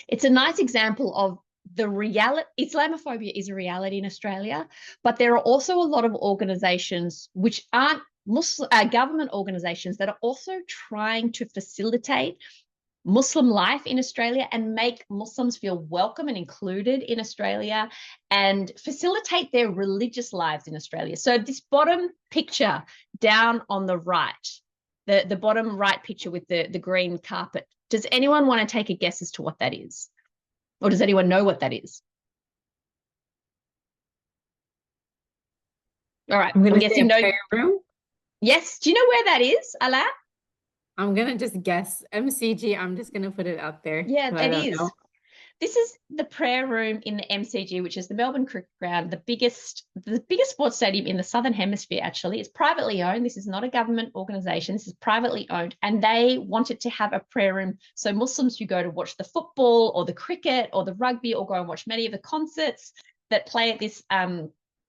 example of the reality. Islamophobia is a reality in Australia, but there are also a lot of organizations which aren't government organizations that are also trying to facilitate Muslim life in Australia and make Muslims feel welcome and included in Australia and facilitate their religious lives in Australia. So this bottom picture down on the right, the bottom right picture with the green carpet, does anyone want to take a guess as to what that is? Or does anyone know what that is? All right. I'm guessing no. Prayer room? Yes. Do you know where that is, Ala? I'm going to just guess MCG. I'm just going to put it out there. Yeah, it is. This is the prayer room in the MCG, which is the Melbourne Cricket Ground, the biggest sports stadium in the Southern Hemisphere, actually. It's privately owned. This is not a government organisation. This is privately owned. And they wanted to have a prayer room so Muslims who go to watch the football or the cricket or the rugby or go and watch many of the concerts that play at this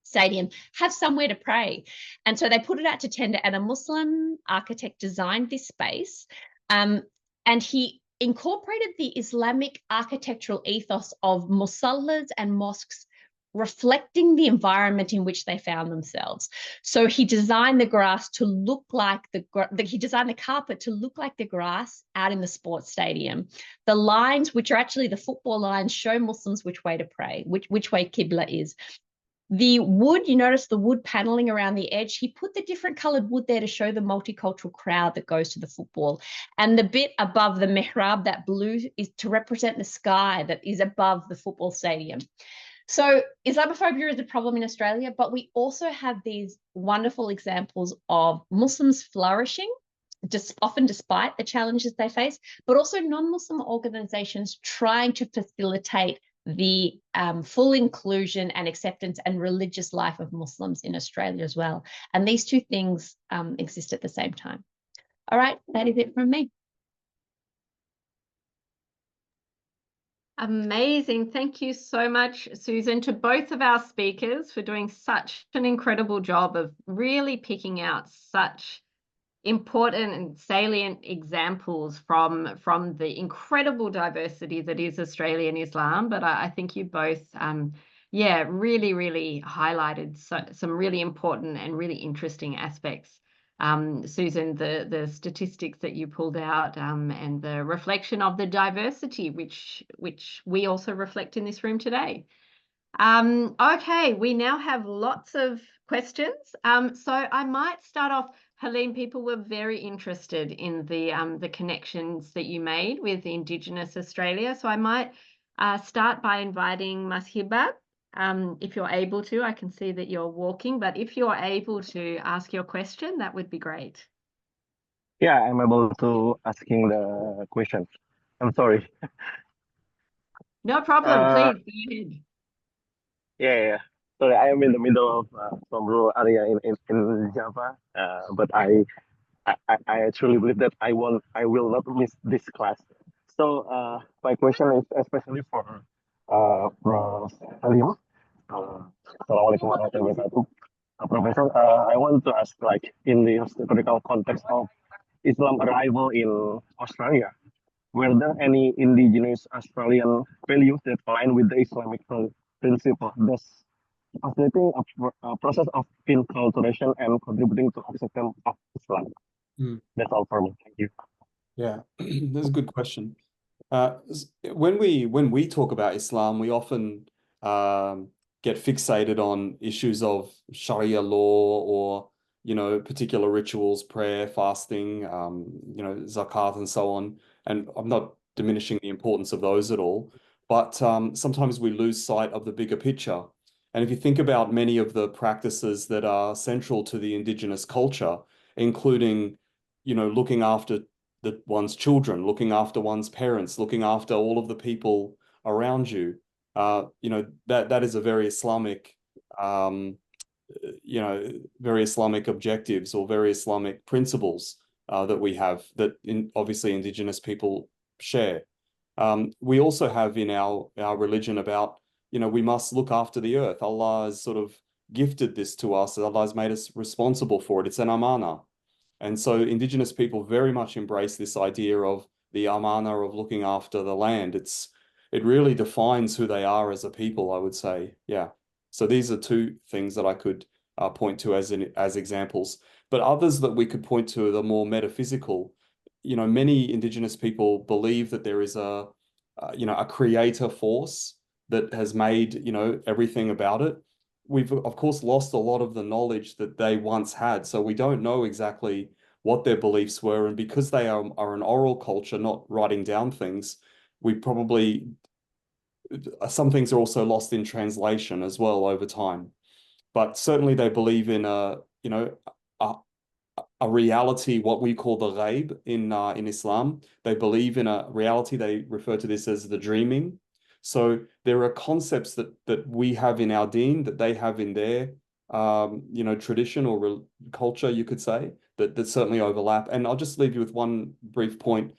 stadium have somewhere to pray. And so they put it out to tender, and a Muslim architect designed this space, and he incorporated the Islamic architectural ethos of musallas and mosques reflecting the environment in which they found themselves. So he designed the grass to look like he designed the carpet to look like the grass out in the sports stadium. The lines, which are actually the football lines, show Muslims which way to pray, which way Qibla is. The wood, you notice the wood paneling around the edge, he put the different colored wood there to show the multicultural crowd that goes to the football. And the bit above the mihrab, that blue, is to represent the sky that is above the football stadium. So Islamophobia is a problem in Australia, but we also have these wonderful examples of Muslims flourishing, just often despite the challenges they face, but also non-Muslim organizations trying to facilitate the full inclusion and acceptance and religious life of Muslims in Australia as well. And these two things exist at the same time. All right, that is it from me. Amazing. Thank you so much, Susan, to both of our speakers for doing such an incredible job of really picking out such important and salient examples from the incredible diversity that is Australian Islam. But I think you both, really highlighted some really important and really interesting aspects. Susan, the statistics that you pulled out and the reflection of the diversity which we also reflect in this room today. Okay, we now have lots of questions. So I might start off, Helene, people were very interested in the connections that you made with Indigenous Australia. So I might start by inviting Mashiba. If you're able to, I can see that you're walking, but if you're able to ask your question, that would be great. Yeah, I'm able to asking the question. I'm sorry. No problem, Uh, please go ahead. yeah. Sorry, I am in the middle of some rural area in Java, but I truly believe that I will not miss this class. So my question is especially for Prof. Halim. Assalamualaikum warahmatullahi wabarakatuh. Professor, I want to ask, like, in the historical context of Islam arrival in Australia, were there any indigenous Australian values that align with the Islamic principle, thus facilitating a process of inculturation and contributing to acceptance of Islam? That's all for me. Thank you. Yeah, that's a good question. When we talk about Islam, we often get fixated on issues of Sharia law or, particular rituals, prayer, fasting, zakat and so on. And I'm not diminishing the importance of those at all, but sometimes we lose sight of the bigger picture. And if you think about many of the practices that are central to the Indigenous culture, including, looking after one's children, looking after one's parents, looking after all of the people around you, that is a very Islamic, very Islamic objectives or very Islamic principles that we have that obviously Indigenous people share. We also have in our religion about, we must look after the earth. Allah has sort of gifted this to us. Allah has made us responsible for it. It's an amana. And so Indigenous people very much embrace this idea of the amana of looking after the land. It really defines who they are as a people, I would say. Yeah. So these are two things that I could point to as examples. But others that we could point to are the more metaphysical. Many Indigenous people believe that there is a creator force that has made, everything about it. We've, of course, lost a lot of the knowledge that they once had. So we don't know exactly what their beliefs were. And because they are an oral culture, not writing down things, we probably, some things are also lost in translation as well over time. But certainly they believe in a reality, what we call the ghaib in Islam. They believe in a reality. They refer to this as the dreaming. So there are concepts that we have in our deen that they have in their, tradition or culture, you could say, that certainly overlap. And I'll just leave you with one brief point.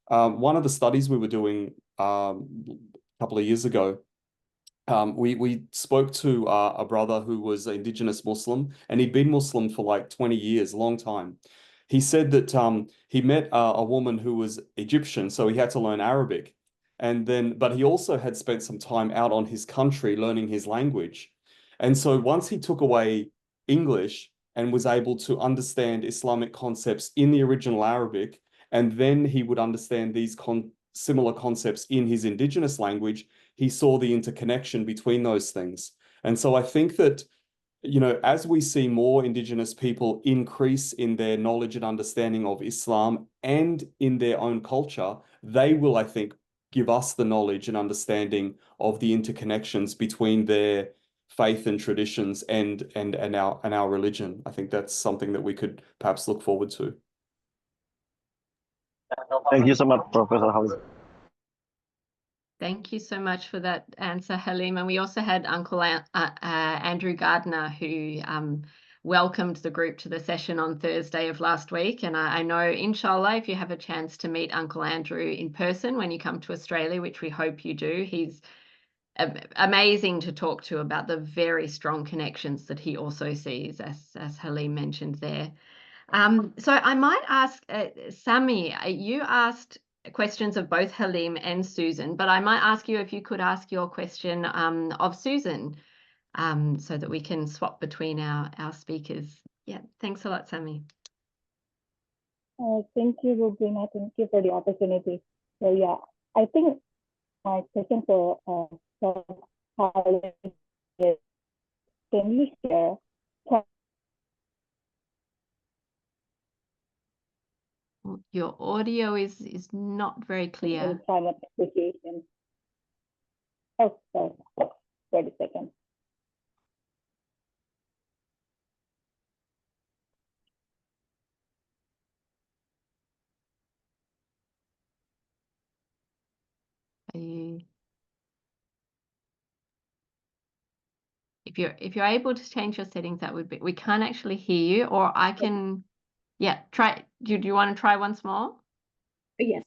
One of the studies we were doing a couple of years ago, we spoke to a brother who was an Indigenous Muslim, and he'd been Muslim for like 20 years, a long time. He said that he met a woman who was Egyptian, so he had to learn Arabic. but he also had spent some time out on his country learning his language. And so once he took away English and was able to understand Islamic concepts in the original Arabic, and then he would understand these similar concepts in his indigenous language, he saw the interconnection between those things. And so I think that, you know, as we see more indigenous people increase in their knowledge and understanding of Islam and in their own culture, they will, I think, give us the knowledge and understanding of the interconnections between their faith and traditions and our religion. I think that's something that we could perhaps look forward to. Thank you so much, Professor House. Thank you so much for that answer, Halim. And we also had Uncle Andrew Gardner, who welcomed the group to the session on Thursday of last week. And I know, inshallah, if you have a chance to meet Uncle Andrew in person when you come to Australia, which we hope you do, he's amazing to talk to about the very strong connections that he also sees, as Halim mentioned there. So I might ask Sami, you asked questions of both Halim and Susan, but I might ask you if you could ask your question of Susan, so that we can swap between our speakers. Yeah, thanks a lot, Sami. Thank you, Rubina. Thank you for the opportunity. So yeah, I think my question for Halim is, can you share Your audio is not very clear. climate appreciation? Oh, sorry. Wait a second. If you're able to change your settings, that would be. We can't actually hear you, or I can. Yeah, try. Do you want to try once more? Yes.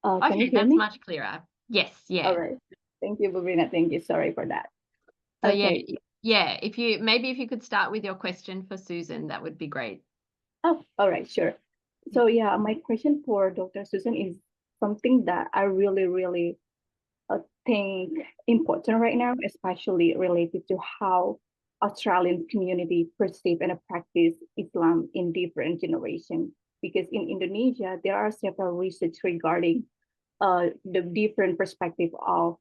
Can you Okay, hear that's me? much clearer. Yes, yeah. All right. Thank you, Rubina. Thank you. Sorry for that. So Okay. yeah. If you could start with your question for Susan, that would be great. Oh, all right, sure. So yeah, my question for Dr. Susan is something that I really think important right now, especially related to how Australian community perceive and practice Islam in different generations. Because in Indonesia, there are several research regarding the different perspective of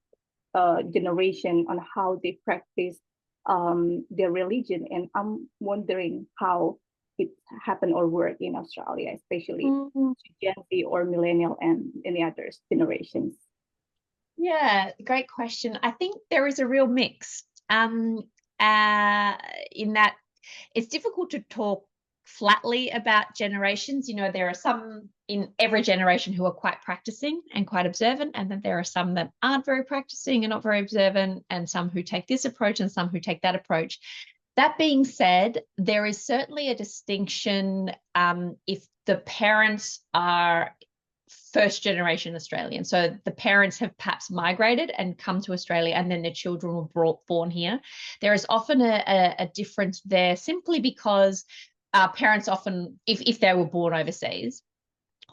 generation on how they practice their religion, and I'm wondering how it happened or work in Australia, especially Gen Z or millennial and any other generations. Yeah, great question. I think there is a real mix in that it's difficult to talk flatly about generations. You know, there are some in every generation who are quite practicing and quite observant, and then there are some that aren't very practicing and not very observant, and some who take this approach and some who take that approach. That being said, there is certainly a distinction if the parents are first generation Australian. So the parents have perhaps migrated and come to Australia, and then their children were born here. There is often a difference there, simply because parents often, if they were born overseas,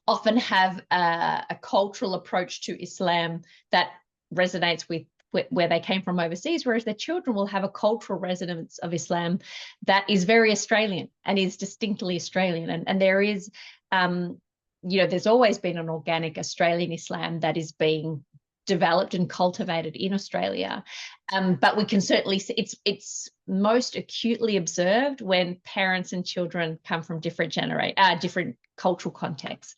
often have a cultural approach to Islam that resonates with where they came from overseas, whereas their children will have a cultural resonance of Islam that is very Australian and is distinctly Australian. And there is, you know, there's always been an organic Australian Islam that is being developed and cultivated in Australia. But we can certainly see it's most acutely observed when parents and children come from different cultural contexts.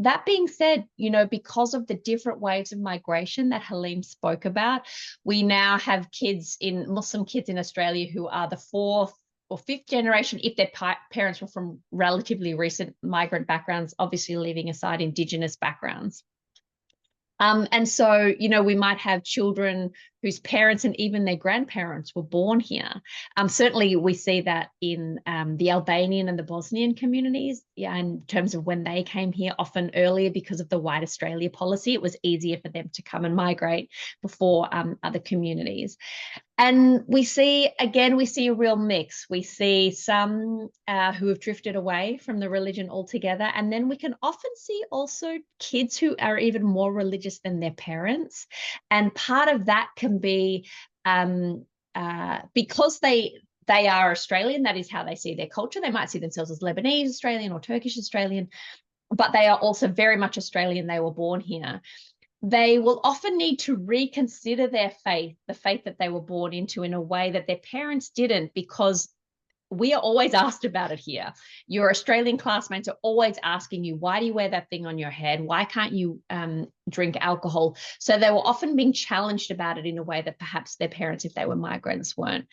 That being said, you know, because of the different waves of migration that Halim spoke about, we now have Muslim kids in Australia who are the fourth or fifth generation, if their parents were from relatively recent migrant backgrounds, obviously leaving aside Indigenous backgrounds. And so, you know, we might have children whose parents and even their grandparents were born here. Certainly, we see that in the Albanian and the Bosnian communities, in terms of when they came here, often earlier because of the White Australia policy. It was easier for them to come and migrate before other communities. And we see a real mix. We see some who have drifted away from the religion altogether. And then we can often see also kids who are even more religious than their parents. And part of that can be because they are Australian, that is how they see their culture. They might see themselves as Lebanese Australian or Turkish Australian, but they are also very much Australian. They were born here. They will often need to reconsider their faith, the faith that they were born into, in a way that their parents didn't, because we are always asked about it here. Your Australian classmates are always asking you, why do you wear that thing on your head? Why can't you drink alcohol? So they were often being challenged about it in a way that perhaps their parents, if they were migrants, weren't.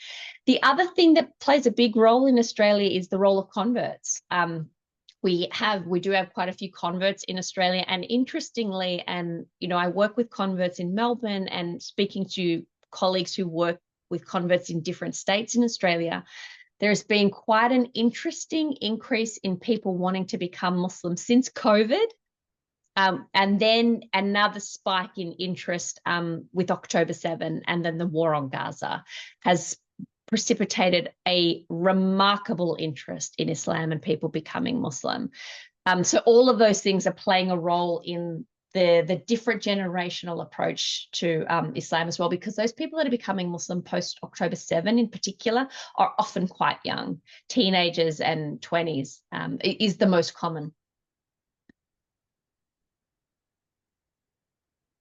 The other thing that plays a big role in Australia is the role of converts. We do have quite a few converts in Australia, and interestingly, and I work with converts in Melbourne, and speaking to colleagues who work with converts in different states in Australia, there's been quite an interesting increase in people wanting to become Muslim since COVID, and then another spike in interest with October 7, and then the war on Gaza has precipitated a remarkable interest in Islam and people becoming Muslim. So all of those things are playing a role in the different generational approach to Islam as well, because those people that are becoming Muslim post October 7 in particular are often quite young. Teenagers and 20s is the most common.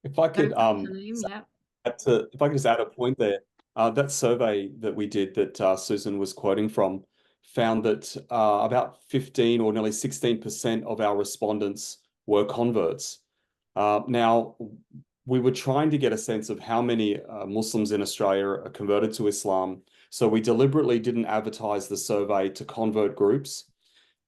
If I could Yeah. if I could just add a point there, that survey that we did that Susan was quoting from found that about 15 or nearly 16% of our respondents were converts. Now, we were trying to get a sense of how many Muslims in Australia are converted to Islam. So we deliberately didn't advertise the survey to convert groups.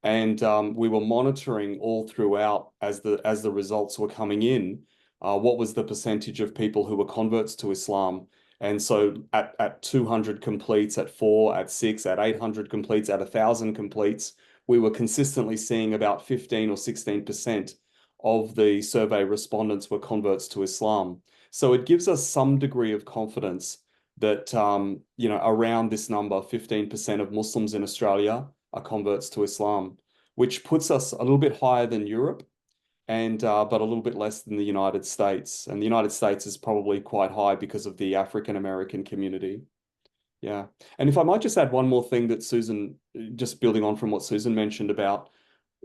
And we were monitoring all throughout as the results were coming in, what was the percentage of people who were converts to Islam. And so at 200 completes, at 4, at 6, at 800 completes, at 1,000 completes, we were consistently seeing about 15 or 16% of the survey respondents were converts to Islam. So it gives us some degree of confidence that, around this number, 15% of Muslims in Australia are converts to Islam, which puts us a little bit higher than Europe, and but a little bit less than the United States. And the United States is probably quite high because of the African American community. Yeah. And if I might just add one more thing that Susan, just building on from what Susan mentioned about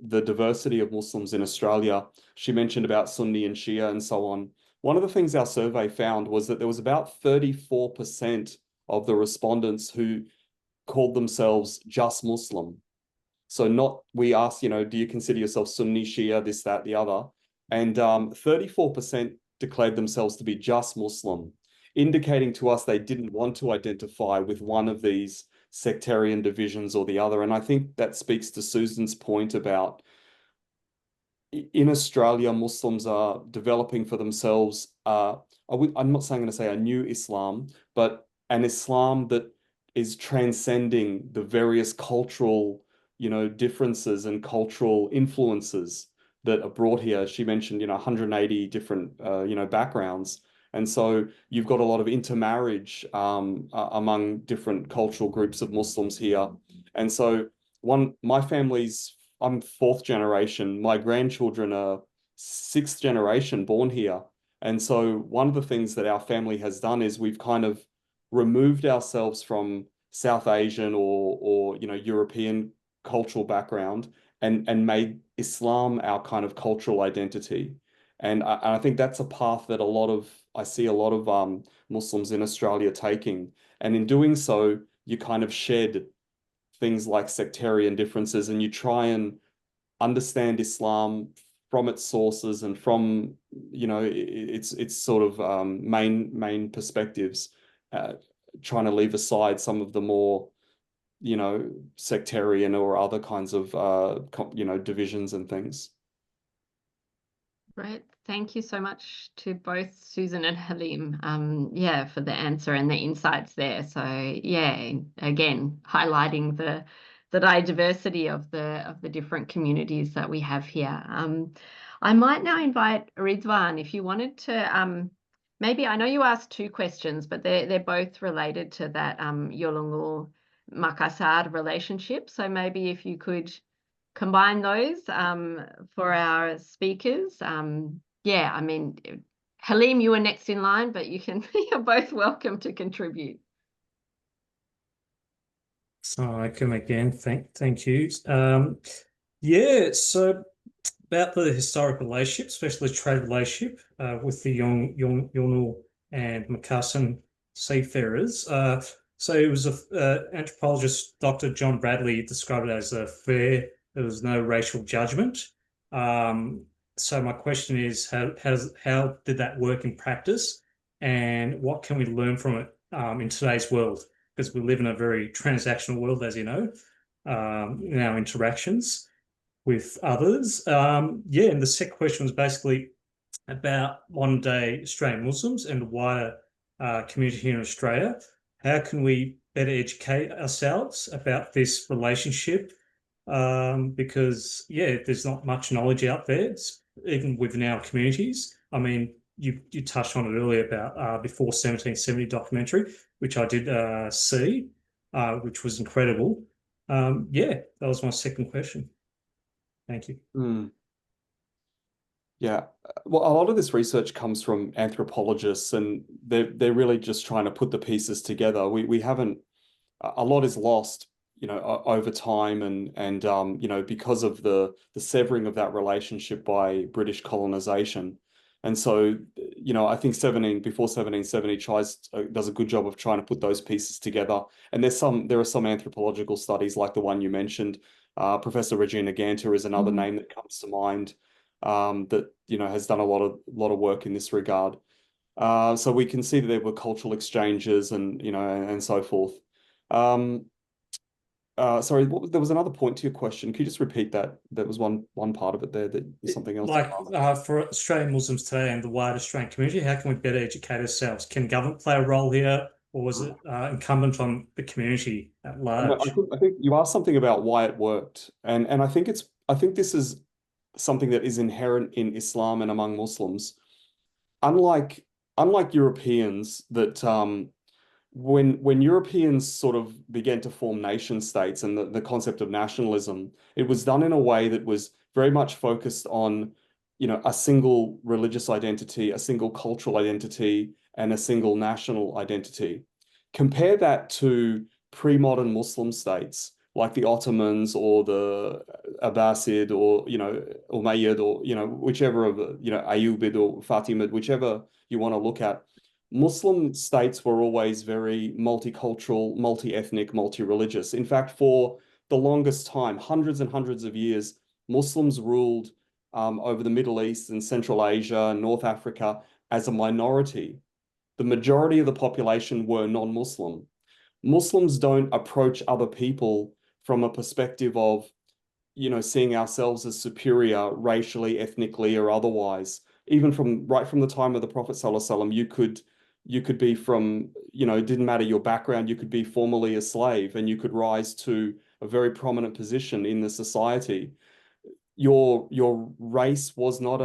the diversity of Muslims in Australia, she mentioned about Sunni and Shia and so on. One of the things our survey found was that there was about 34% of the respondents who called themselves just Muslim. So we asked, do you consider yourself Sunni, Shia, this, that, the other? And 34% declared themselves to be just Muslim, indicating to us they didn't want to identify with one of these sectarian divisions or the other. And I think that speaks to Susan's point about in Australia, Muslims are developing for themselves, I'm not saying to say a new Islam, but an Islam that is transcending the various cultural differences and cultural influences that are brought here. She mentioned, 180 different, backgrounds. And so you've got a lot of intermarriage among different cultural groups of Muslims here. And so I'm 4th generation. My grandchildren are 6th generation born here. And so one of the things that our family has done is we've kind of removed ourselves from South Asian or European cultural background and made Islam our kind of cultural identity. And I think that's a path that I see a lot of Muslims in Australia taking. And in doing so, you kind of shed things like sectarian differences, and you try and understand Islam from its sources and from its sort of main perspectives, trying to leave aside some of the more sectarian or other kinds of divisions and things. Right. Thank you so much to both Susan and Halim, yeah, for the answer and the insights there. So yeah, again, highlighting the diversity of the different communities that we have here. I might now invite Rizwan, if you wanted to, maybe, I know you asked two questions, but they're both related to that Yolngu Makassar relationship. So maybe if you could combine those for our speakers. Yeah, I mean, Halim, you were next in line, but you're both welcome to contribute. So I come again. Thank you. Yeah, so about the historic relationship, especially trade relationship with the Yolngu and Makassar seafarers. So it was anthropologist Dr. John Bradley described it as a fair. There was no racial judgment. So my question is, how did that work in practice, and what can we learn from it in today's world? Because we live in a very transactional world, as you know, in our interactions with others. Yeah, and the second question was basically about modern day Australian Muslims and the wider community here in Australia. How can we better educate ourselves about this relationship? Because yeah, there's not much knowledge out there, even within our communities. I mean, you touched on it earlier about Before 1770 documentary, which I did see, which was incredible. Yeah, that was my second question. Thank you. Yeah, well, a lot of this research comes from anthropologists, and they're really just trying to put the pieces together. We haven't, a lot is lost, you know, over time, and you know, because of the severing of that relationship by British colonization. And so, you know, I think Before 1770 does a good job of trying to put those pieces together. And there are some anthropological studies like the one you mentioned. Professor Regina Ganter is another name that comes to mind, that, you know, has done a lot of work in this regard. So we can see that there were cultural exchanges and, you know, and so forth. Sorry, there was another point to your question. Can you just repeat that? There was one part of it there that was something else. Like for Australian Muslims today and the wider Australian community, how can we better educate ourselves? Can government play a role here, or is it incumbent on the community at large? No, I think you asked something about why it worked, and I think this is something that is inherent in Islam and among Muslims. Unlike Europeans, that when Europeans sort of began to form nation states and the concept of nationalism, it was done in a way that was very much focused on, you know, a single religious identity, a single cultural identity, and a single national identity. Compare that to pre-modern Muslim states like the Ottomans or the Abbasid, or, you know, Umayyad, or, you know, whichever of the, you know, Ayyubid or Fatimid, whichever you want to look at. Muslim states were always very multicultural, multi-ethnic, multi-religious. In fact, for the longest time, hundreds and hundreds of years, Muslims ruled over the Middle East and Central Asia and North Africa as a minority. The majority of the population were non-Muslim. Muslims don't approach other people from a perspective of, you know, seeing ourselves as superior racially, ethnically, or otherwise. Even right from the time of the Prophet ﷺ, you could be from, you know, it didn't matter your background, you could be formerly a slave and you could rise to a very prominent position in the society. Your race was not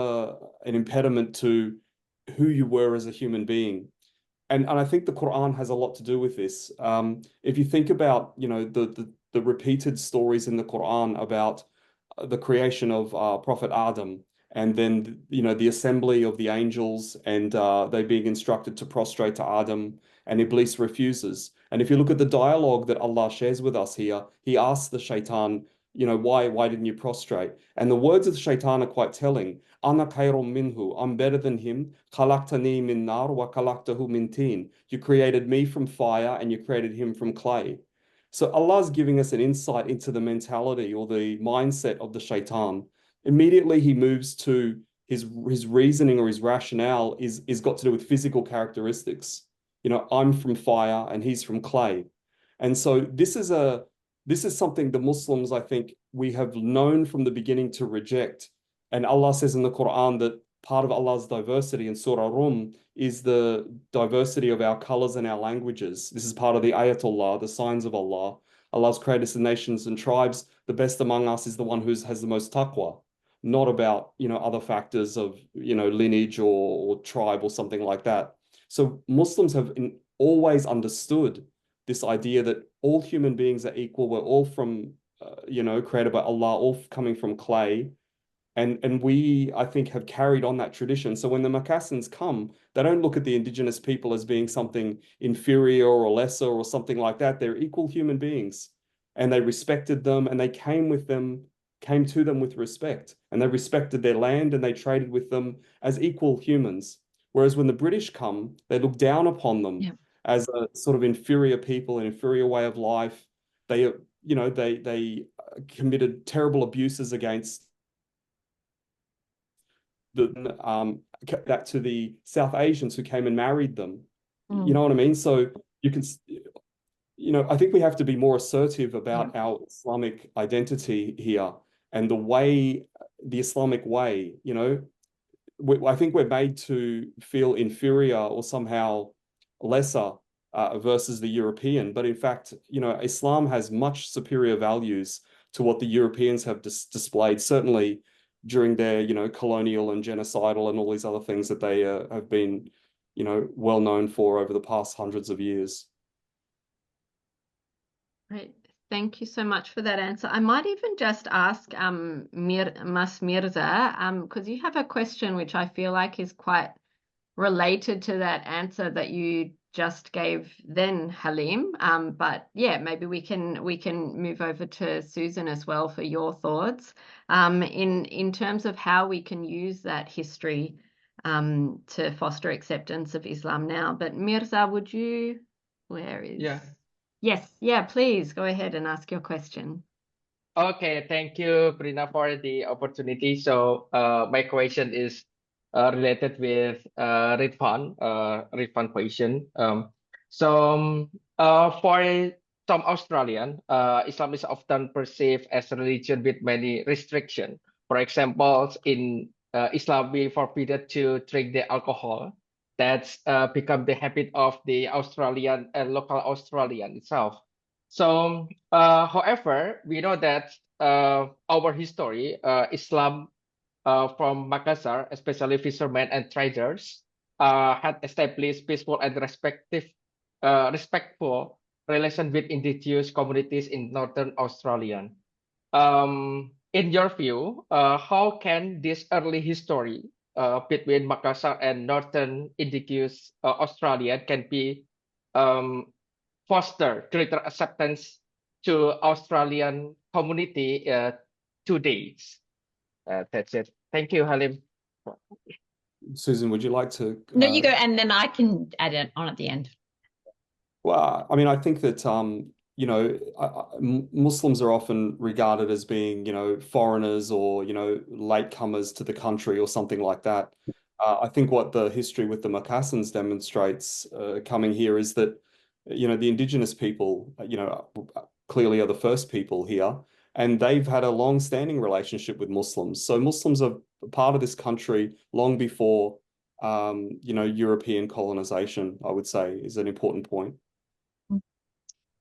an impediment to who you were as a human being. And I think the Quran has a lot to do with this. If you think about, you know, the repeated stories in the Quran about the creation of Prophet Adam, and then, you know, the assembly of the angels, and they being instructed to prostrate to Adam, and Iblis refuses. And if you look at the dialogue that Allah shares with us here, he asks the shaitan, you know, why didn't you prostrate? And the words of the shaitan are quite telling. Ana khayrun minhu, I'm better than him. Khalaqtani min nar wa khalaqtahu min tin. You created me from fire and you created him from clay. So Allah's giving us an insight into the mentality or the mindset of the shaitan. Immediately he moves to his reasoning, or his rationale is got to do with physical characteristics. You know, I'm from fire and he's from clay. And so this is something the Muslims, I think, we have known from the beginning to reject. And Allah says in the Quran that part of Allah's diversity in Surah Rum is the diversity of our colors and our languages. This is part of the Ayatollah, the signs of Allah. Allah's created the nations and tribes. The best among us is the one who has the most taqwa, not about, other factors of, lineage or tribe or something like that. So Muslims have always understood this idea that all human beings are equal. We're all from, created by Allah, all coming from clay. And we, I think, have carried on that tradition. So when the Macassans come, they don't look at the indigenous people as being something inferior or lesser or something like that. They're equal human beings. And they respected them, and they came to them with respect. And they respected their land, and they traded with them as equal humans. Whereas when the British come, they look down upon them as a sort of inferior people, an inferior way of life. They, they committed terrible abuses against that to the South Asians who came and married them. You know what I mean? So you can, I think we have to be more assertive about our Islamic identity here and the Islamic way, I think we're made to feel inferior or somehow lesser versus the European. But in fact, Islam has much superior values to what the Europeans have displayed, certainly during their, colonial and genocidal and all these other things that they have been, well known for over the past hundreds of years. Great. Thank you so much for that answer. I might even just ask Mas Mirza, because you have a question which I feel like is quite related to that answer that you just gave then, Halim. But yeah, maybe we can move over to Susan as well for your thoughts in terms of how we can use that history to foster acceptance of Islam now. But Mirza, Yes, please go ahead and ask your question. Okay, thank you, Brina, for the opportunity. So my question is related with Ridvan question. For some Australian, Islam is often perceived as a religion with many restrictions. For example, in Islam, we forbidden to drink the alcohol. That's become the habit of the Australian and local Australian itself. So, however, we know that our history, Islam from Makassar, especially fishermen and traders, had established peaceful and respectful relation with indigenous communities in Northern Australia. In your view, how can this early history between Makassar and Northern indigenous Australia can be foster greater acceptance to Australian community today? That's it. Thank you, Halim. Susan, would you like to? No, you go, and then I can add it on at the end. Well, I mean, I think that Muslims are often regarded as being, foreigners or, latecomers to the country or something like that. I think what the history with the Macassans demonstrates coming here is that, the indigenous people, clearly are the first people here, and they've had a long-standing relationship with Muslims. So Muslims are part of this country long before, European colonization, I would say, is an important point.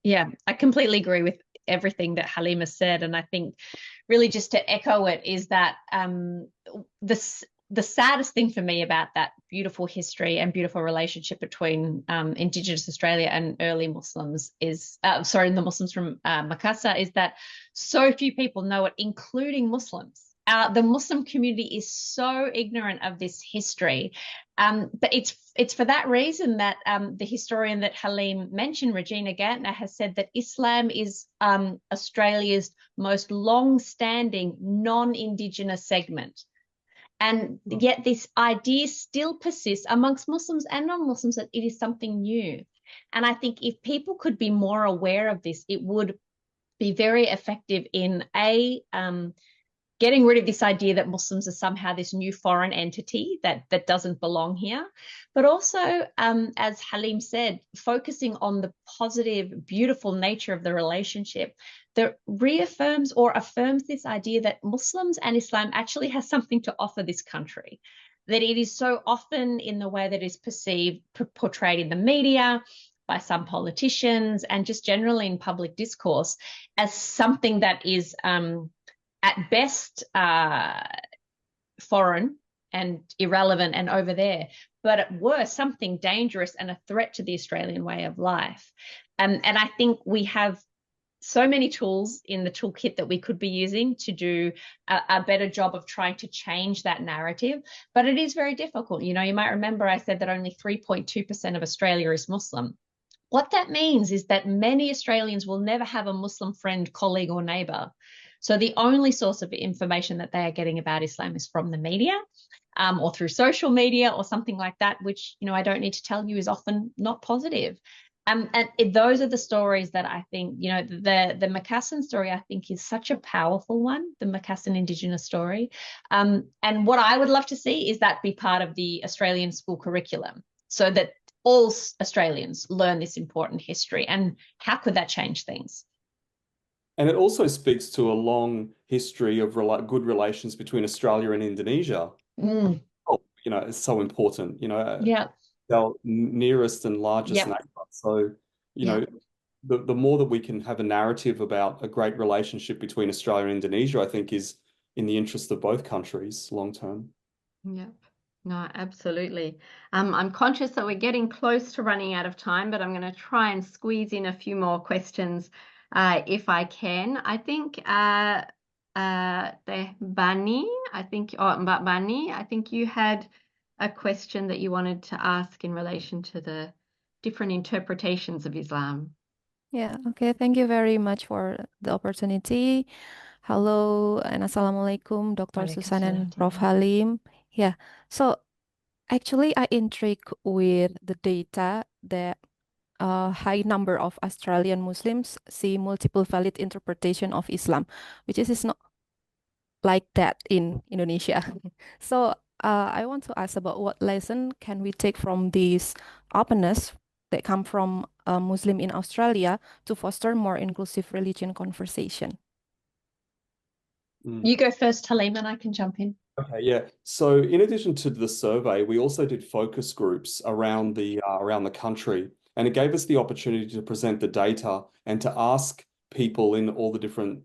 Yeah, I completely agree with everything that Halima said. And I think really just to echo it is that the saddest thing for me about that beautiful history and beautiful relationship between Indigenous Australia and early Muslims is, the Muslims from Makassar, is that so few people know it, including Muslims. The Muslim community is so ignorant of this history. But it's for that reason that the historian that Halim mentioned, Regina Gantner, has said that Islam is Australia's most long-standing non-Indigenous segment. And yet this idea still persists amongst Muslims and non-Muslims that it is something new. And I think if people could be more aware of this, it would be very effective in getting rid of this idea that Muslims are somehow this new foreign entity that doesn't belong here, but also, as Halim said, focusing on the positive, beautiful nature of the relationship that reaffirms or affirms this idea that Muslims and Islam actually has something to offer this country. that it is so often in the way that is perceived, portrayed in the media, by some politicians, and just generally in public discourse as something that is at best foreign and irrelevant and over there, but at worst something dangerous and a threat to the Australian way of life. And I think we have so many tools in the toolkit that we could be using to do a better job of trying to change that narrative. But it is very difficult. You know, you might remember I said that only 3.2% of Australia is Muslim. What that means is that many Australians will never have a Muslim friend, colleague, or neighbour. So the only source of information that they are getting about Islam is from the media, or through social media or something like that, which, you know, I don't need to tell you is often not positive. And those are the stories that I think, you know, the Macassan story, I think, is such a powerful one, the Macassan Indigenous story. And what I would love to see is that be part of the Australian school curriculum, so that all Australians learn this important history. And how could that change things? And it also speaks to a long history of good relations between Australia and Indonesia. Mm. Oh, you know, it's so important, you know. Yeah. Our nearest and largest neighbor. So, you know, the more that we can have a narrative about a great relationship between Australia and Indonesia, I think is in the interest of both countries long term. Yep. No, absolutely. I'm conscious that we're getting close to running out of time, but I'm going to try and squeeze in a few more questions if I can. I think Bani, Mbak Bani, I think you had a question that you wanted to ask in relation to the different interpretations of Islam. Yeah, okay. Thank you very much for the opportunity. Hello and Assalamualaikum, Dr. Susan and Prof. Halim. Yeah, so actually I intrigued with the data that a high number of Australian Muslims see multiple valid interpretation of Islam, which is not like that in Indonesia. So I want to ask about what lesson can we take from this openness that come from a Muslim in Australia to foster more inclusive religion conversation. You go first, Halim, and I can jump in. Okay, yeah. So in addition to the survey, we also did focus groups around the country, and it gave us the opportunity to present the data and to ask people in all the different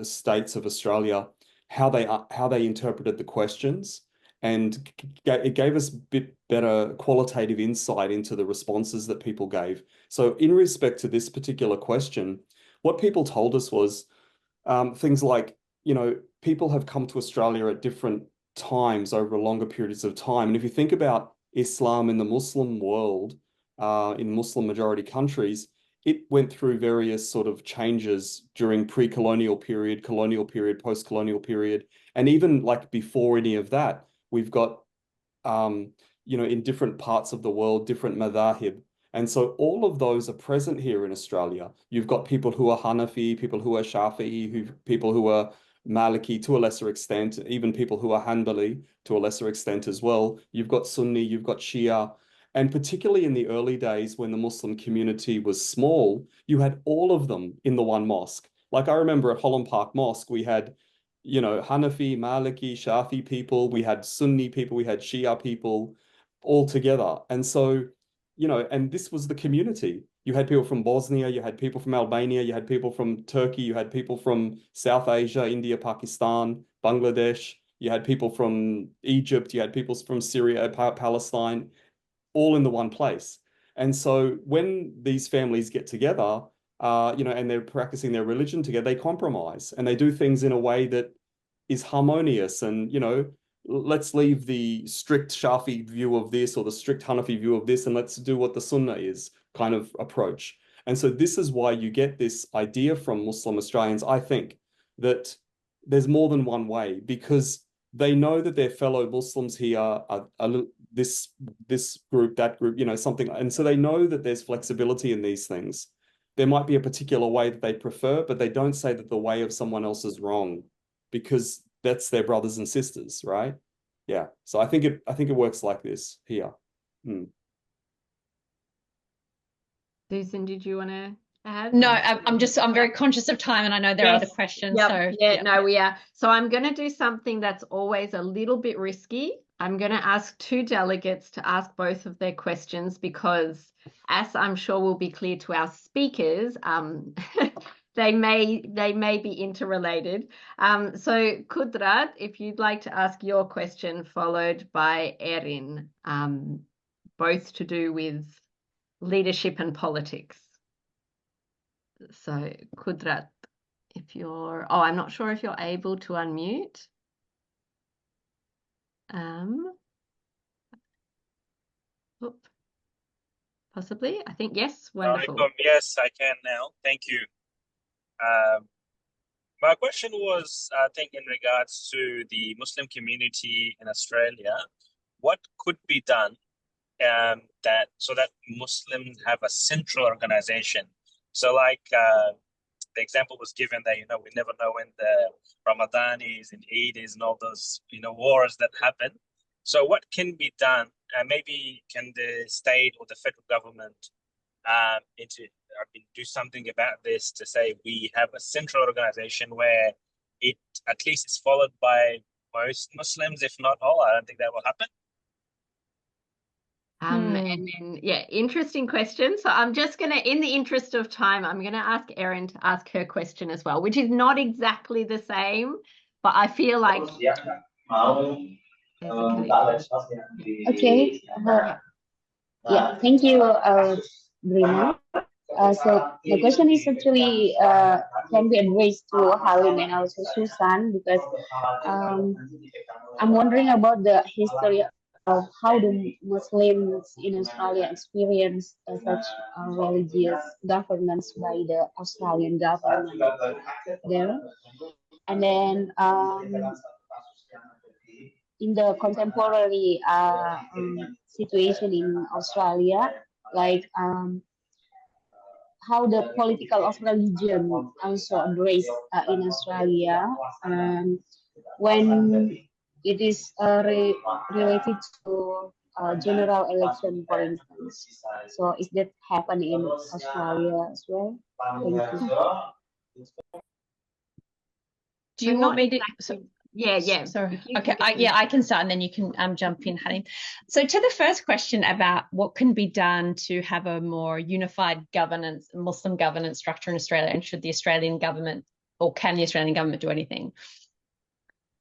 states of Australia how they interpreted the questions, and it gave us a bit better qualitative insight into the responses that people gave. So in respect to this particular question, what people told us was things like, you know, people have come to Australia at different times over longer periods of time. And if you think about Islam in the Muslim world, in Muslim majority countries, it went through various sort of changes during pre-colonial period, colonial period, post-colonial period. And even like before any of that, we've got, in different parts of the world, different madhahib. And so all of those are present here in Australia. You've got people who are Hanafi, people who are Shafi'i, people who are Maliki to a lesser extent, even people who are Hanbali to a lesser extent as well. You've got Sunni, you've got Shia. And particularly in the early days when the Muslim community was small, you had all of them in the one mosque. Like I remember at Holland Park Mosque, we had, you know, Hanafi, Maliki, Shafi people, we had Sunni people, we had Shia people all together. And so, you know, and this was the community. You had people from Bosnia, you had people from Albania, you had people from Turkey, you had people from South Asia, India, Pakistan, Bangladesh, you had people from Egypt, you had people from Syria, Palestine, all in the one place. And so when these families get together, and they're practicing their religion together, they compromise and they do things in a way that is harmonious. And, you know, let's leave the strict Shafi view of this or the strict Hanafi view of this, and let's do what the Sunnah is kind of approach. And so this is why you get this idea from Muslim Australians, I think, that there's more than one way, because they know that their fellow Muslims here are this group, that group, you know, something. And so they know that there's flexibility in these things. There might be a particular way that they prefer, but they don't say that the way of someone else is wrong, because that's their brothers and sisters, right? Yeah. So I think it works like this here. Susan, did you want to add? No, I'm very conscious of time, and I know there are other questions. Yep. So yeah, no, we are. So I'm going to do something that's always a little bit risky, I'm going to ask two delegates to ask both of their questions because, as I'm sure will be clear to our speakers, they may be interrelated. So Kudrat, if you'd like to ask your question, followed by Erin, both to do with leadership and politics. So Kudrat, if you're, oh, I'm not sure if you're able to unmute. Possibly, I think yes. Wonderful. Yes, I can now. Thank you. My question was, I think, in regards to the Muslim community in Australia, what could be done so that Muslims have a central organization? So, like the example was given that we never know when the Ramadan is and Eid is and all those wars that happen. So, what can be done? Maybe can the state or the federal government do something about this to say we have a central organization where it at least is followed by most Muslims, if not all. I don't think that will happen. And then, yeah, interesting question. So I'm just going to, in the interest of time, I'm going to ask Erin to ask her question as well, which is not exactly the same, but I feel like okay. Yeah, thank you, Brina. So the question is actually can be addressed to Halim and also Susan, because I'm wondering about the history of how the Muslims in Australia experience such religious governance by the Australian government there. And then in the contemporary situation in Australia, like how the political of religion also addressed in Australia, when it is related to general election, for instance. So is that happen in Australia as well? Thank you. Do you want me to? Yeah. Sorry. Okay. I can start and then you can jump in, Halim. So to the first question about what can be done to have a more unified governance, Muslim governance structure in Australia, and should the Australian government or can the Australian government do anything?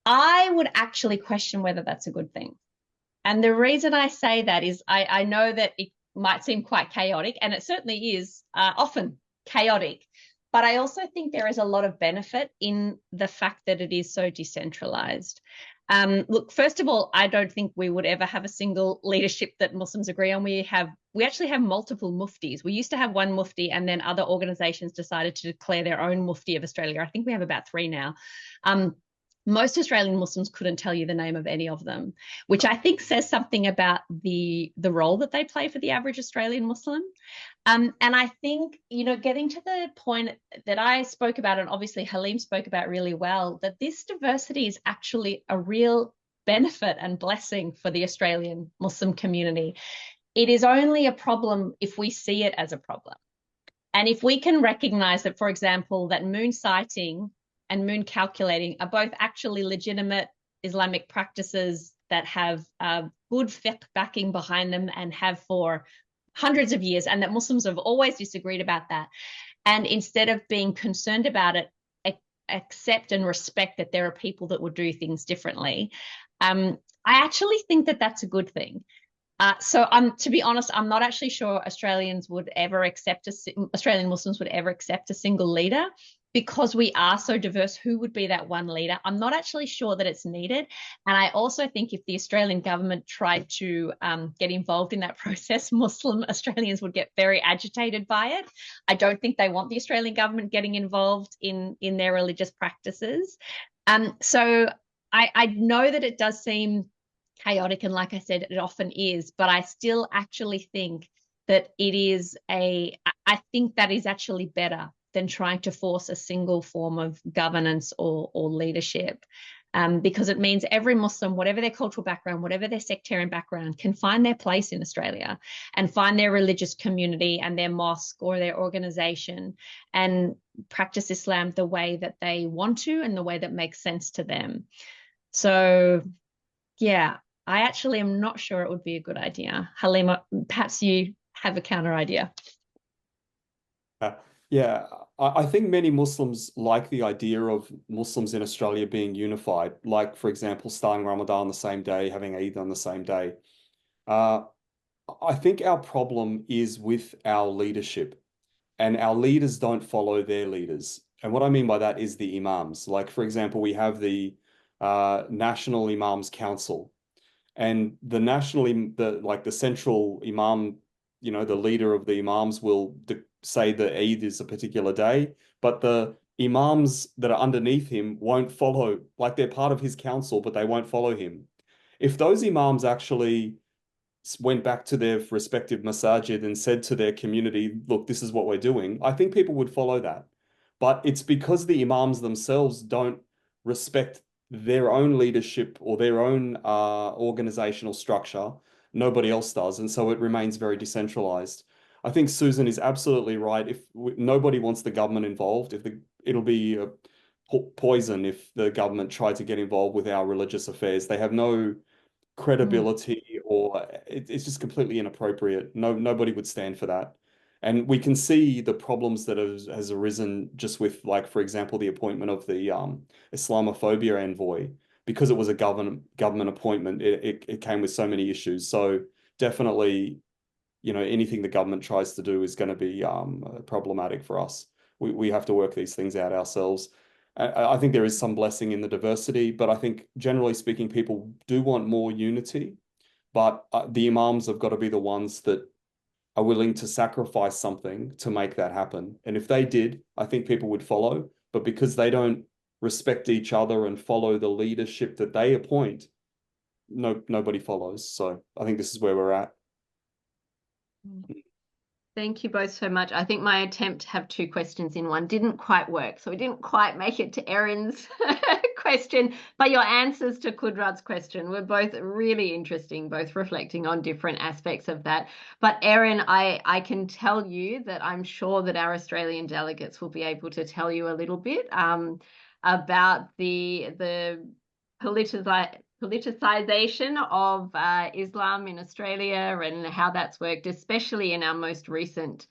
I would actually question whether that's a good thing. And the reason I say that is I know that it might seem quite chaotic, and it certainly is often chaotic. But I also think there is a lot of benefit in the fact that it is so decentralized. Look, first of all, I don't think we would ever have a single leadership that Muslims agree on. We actually have multiple muftis. We used to have one mufti, and then other organizations decided to declare their own mufti of Australia. I think we have about 3 now. Most Australian Muslims couldn't tell you the name of any of them, which I think says something about the role that they play for the average Australian Muslim. And I think, getting to the point that I spoke about, and obviously Halim spoke about really well, that this diversity is actually a real benefit and blessing for the Australian Muslim community. It is only a problem if we see it as a problem. And if we can recognize that, for example, that moon sighting and moon calculating are both actually legitimate Islamic practices that have good fiqh backing behind them and have for hundreds of years, and that Muslims have always disagreed about that. And instead of being concerned about it, accept and respect that there are people that would do things differently. I actually think that that's a good thing. So to be honest, I'm not actually sure Australian Muslims would ever accept a single leader, because we are so diverse. Who would be that one leader? I'm not actually sure that it's needed. And I also think if the Australian government tried to get involved in that process, Muslim Australians would get very agitated by it. I don't think they want the Australian government getting involved in their religious practices. So I know that it does seem chaotic, and like I said, it often is, but I still actually think that I think that is actually better than trying to force a single form of governance or leadership, because it means every Muslim, whatever their cultural background, whatever their sectarian background, can find their place in Australia and find their religious community and their mosque or their organization and practice Islam the way that they want to and the way that makes sense to them. So, yeah, I actually am not sure it would be a good idea. Halima, perhaps you have a counter idea. Yeah, I think many Muslims like the idea of Muslims in Australia being unified, like, for example, starting Ramadan the same day, having Eid on the same day. Uh, I think our problem is with our leadership, and our leaders don't follow their leaders. And what I mean by that is the imams. Like, for example, we have the National Imams Council, and the central imam, the leader of the imams will say that Eid is a particular day, but the imams that are underneath him won't follow, like they're part of his council, but they won't follow him. If those imams actually went back to their respective masajid and said to their community, look, this is what we're doing, I think people would follow that. But it's because the imams themselves don't respect their own leadership or their own organizational structure. Nobody else does. And so it remains very decentralized. I think Susan is absolutely right. If nobody wants the government involved, it'll be a poison if the government tried to get involved with our religious affairs. They have no credibility, or it's just completely inappropriate. Nobody would stand for that. And we can see the problems that has arisen just with, like, for example, the appointment of the Islamophobia envoy. Because it was a government appointment, it came with so many issues. So definitely, anything the government tries to do is going to be problematic for us. We have to work these things out ourselves. I think there is some blessing in the diversity, but I think generally speaking, people do want more unity. But the imams have got to be the ones that are willing to sacrifice something to make that happen. And if they did, I think people would follow. But because they don't respect each other and follow the leadership that they appoint, nobody follows. So I think this is where we're at. Thank you both so much. I think my attempt to have two questions in one didn't quite work. So we didn't quite make it to Erin's question, but your answers to Kudrat's question were both really interesting, both reflecting on different aspects of that. But Erin, I can tell you that I'm sure that our Australian delegates will be able to tell you a little bit about the politicization of Islam in Australia and how that's worked, especially in our most recent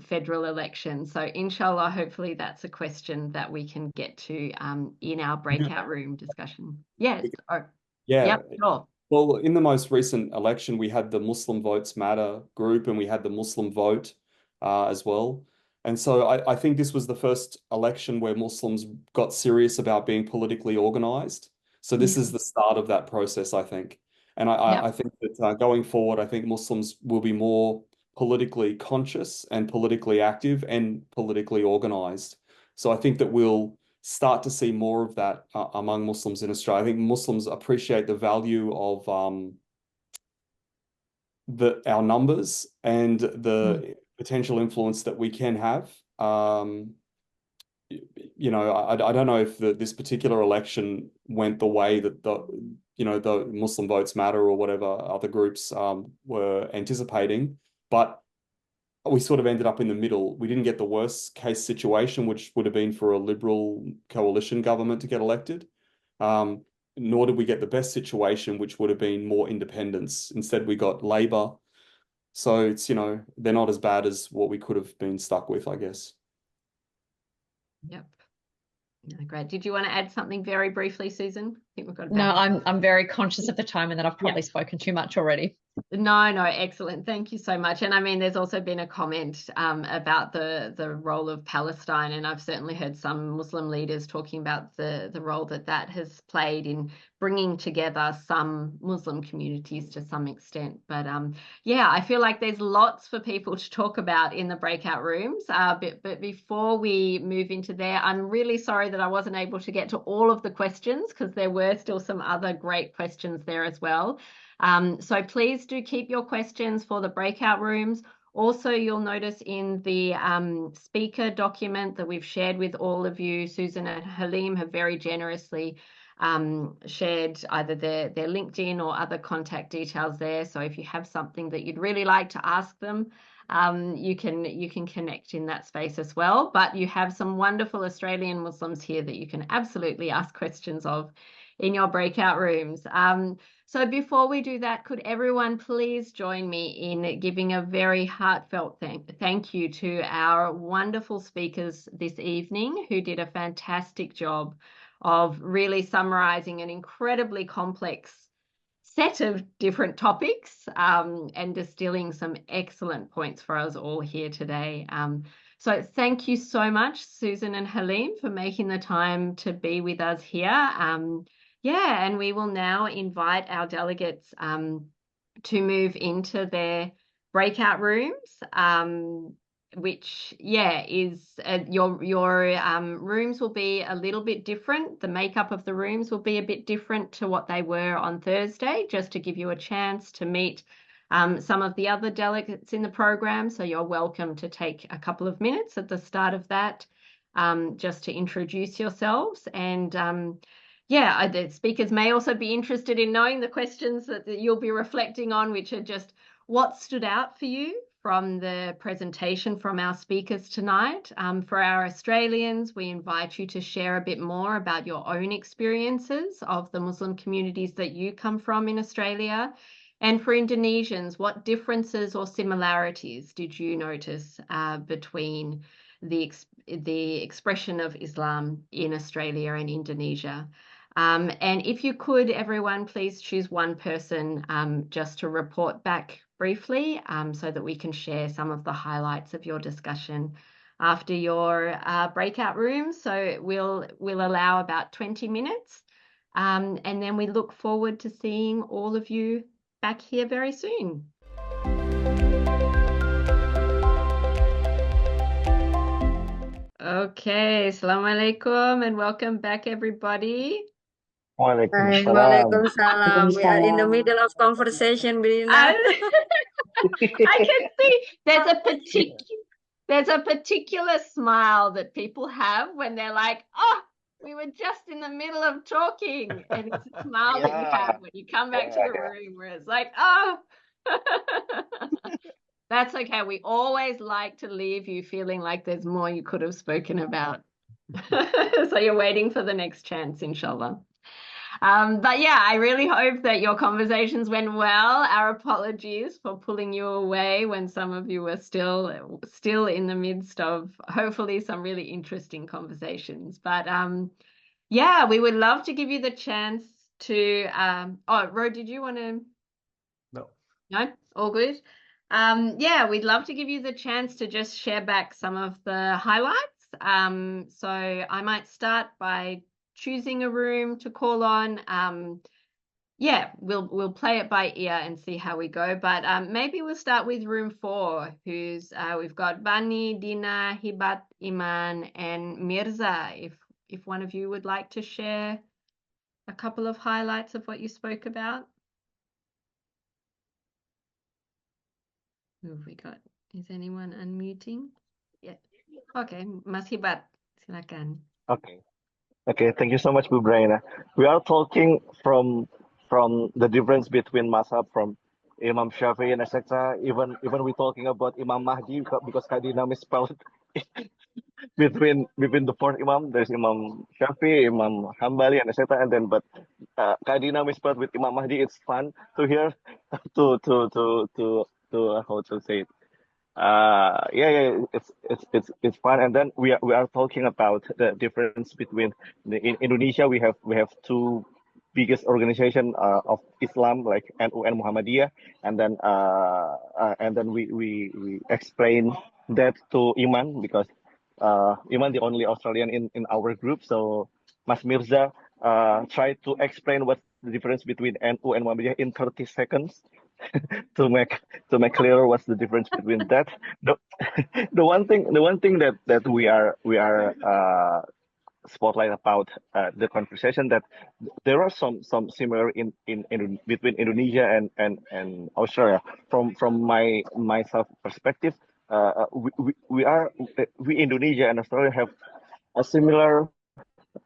federal election. So inshallah, hopefully that's a question that we can get to in our breakout room discussion. Yes. Yeah. Yep, sure. Well, in the most recent election, we had the Muslim Votes Matter group, and we had the Muslim Vote as well. And so I think this was the first election where Muslims got serious about being politically organized. So this is the start of that process, I think. And I think that going forward, I think Muslims will be more politically conscious and politically active and politically organized. So I think that we'll start to see more of that among Muslims in Australia. I think Muslims appreciate the value of our numbers and the potential influence that we can have. I don't know if this particular election went the way that the Muslim Votes Matter or whatever other groups were anticipating, but we sort of ended up in the middle. We didn't get the worst case situation, which would have been for a Liberal coalition government to get elected. Nor did we get the best situation, which would have been more independence. Instead, we got Labor. So it's, they're not as bad as what we could have been stuck with, I guess. Yep. Yeah, great. Did you want to add something very briefly, Susan? I think we've got No, I'm very conscious of the time and that I've probably spoken too much already. No, excellent. Thank you so much. And I mean, there's also been a comment about the role of Palestine, and I've certainly heard some Muslim leaders talking about the role that has played in bringing together some Muslim communities to some extent. But yeah, I feel like there's lots for people to talk about in the breakout rooms. But before we move into there, I'm really sorry that I wasn't able to get to all of the questions, because there were still some other great questions there as well. So please do keep your questions for the breakout rooms. Also, you'll notice in the speaker document that we've shared with all of you, Susan and Halim have very generously shared either their LinkedIn or other contact details there. So if you have something that you'd really like to ask them, you can connect in that space as well. But you have some wonderful Australian Muslims here that you can absolutely ask questions of in your breakout rooms. So before we do that, could everyone please join me in giving a very heartfelt thank you to our wonderful speakers this evening who did a fantastic job of really summarizing an incredibly complex set of different topics and distilling some excellent points for us all here today. So thank you so much, Susan and Halim, for making the time to be with us here. Yeah, and we will now invite our delegates to move into their breakout rooms, which, yeah, is your rooms will be a little bit different. The makeup of the rooms will be a bit different to what they were on Thursday, just to give you a chance to meet some of the other delegates in the program. So you're welcome to take a couple of minutes at the start of that just to introduce yourselves. And yeah, the speakers may also be interested in knowing the questions that you'll be reflecting on, which are just what stood out for you from the presentation from our speakers tonight. For our Australians, we invite you to share a bit more about your own experiences of the Muslim communities that you come from in Australia. And for Indonesians, what differences or similarities did you notice between the expression of Islam in Australia and Indonesia? And if you could, everyone, please choose one person just to report back briefly so that we can share some of the highlights of your discussion after your breakout room. So we'll allow about 20 minutes and then we look forward to seeing all of you back here very soon. Okay, Assalamualaikum and welcome back, everybody. Waalaikumsalam. We are in the middle of conversation, Brina. I can see there's a particular smile that people have when they're like, oh, we were just in the middle of talking. And it's a smile that you have when you come back to the room where it's like, oh, that's okay. We always like to leave you feeling like there's more you could have spoken about. So you're waiting for the next chance, inshallah. But yeah, I really hope that your conversations went well. Our apologies for pulling you away when some of you were still in the midst of hopefully some really interesting conversations. But yeah, we would love to give you the chance to oh, Ro, did you want to? No, all good. Yeah, we'd love to give you the chance to just share back some of the highlights. So I might start by choosing a room to call on. Yeah, we'll play it by ear and see how we go. But maybe we'll start with room 4, who's we've got Bani, Dina, Hibat, Iman, and Mirza. If one of you would like to share a couple of highlights of what you spoke about. Who have we got? Is anyone unmuting? Yeah. Okay, Mas Hibat, silakan. Okay, thank you so much, Bu Braina. We are talking from the difference between mazhab from Imam Shafi'i and etc. Even we're talking about Imam Mahdi because Kadina misspelled between the 4 Imam. There's Imam Shafi'i, Imam Hambali, and etc. And then but Kadina misspelled with Imam Mahdi. It's fun to hear to how to say it. Yeah, it's fun. And then we are talking about the difference between in Indonesia we have 2 biggest organization of Islam like NU and Muhammadiyah, and then we explain that to Iman because Iman the only Australian in our group. So Mas Mirza try to explain what's the difference between NU and Muhammadiyah in 30 seconds. to make clear what's the difference between that. The one thing that we are spotlight about the conversation that there are some similar in between Indonesia and Australia. From myself perspective, we Indonesia and Australia have a similar.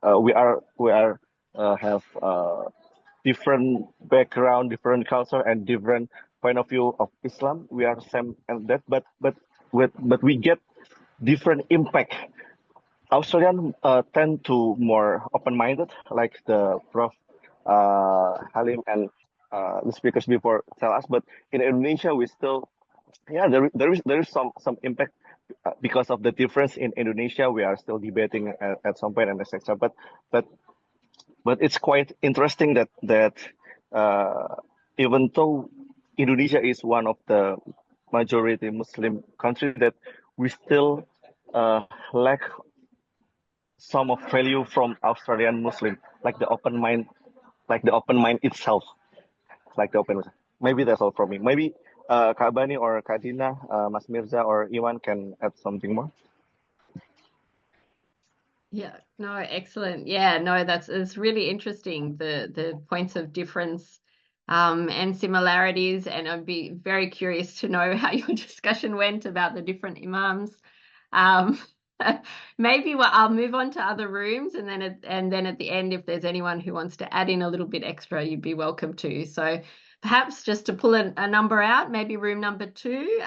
We have different background, different culture, and different point of view of Islam, we are same and that, but we get different impact. Australian tend to more open-minded, like the Prof. Halim and the speakers before tell us. But in Indonesia, we still, yeah, there is some impact because of the difference in Indonesia. We are still debating at some point and etc. But it's quite interesting that even though Indonesia is one of the majority Muslim country, that we still lack some of value from Australian Muslim, like the open mind, itself, like the open. Maybe that's all from me. Maybe Kak Bani or Kak Dina, Mas Mirza or Iwan can add something more. Yeah, no, excellent. Yeah, no, it's really interesting, the points of difference and similarities, and I'd be very curious to know how your discussion went about the different imams. Maybe I'll move on to other rooms, and then at the end, if there's anyone who wants to add in a little bit extra, you'd be welcome to. So perhaps just to pull a number out, maybe room number 2,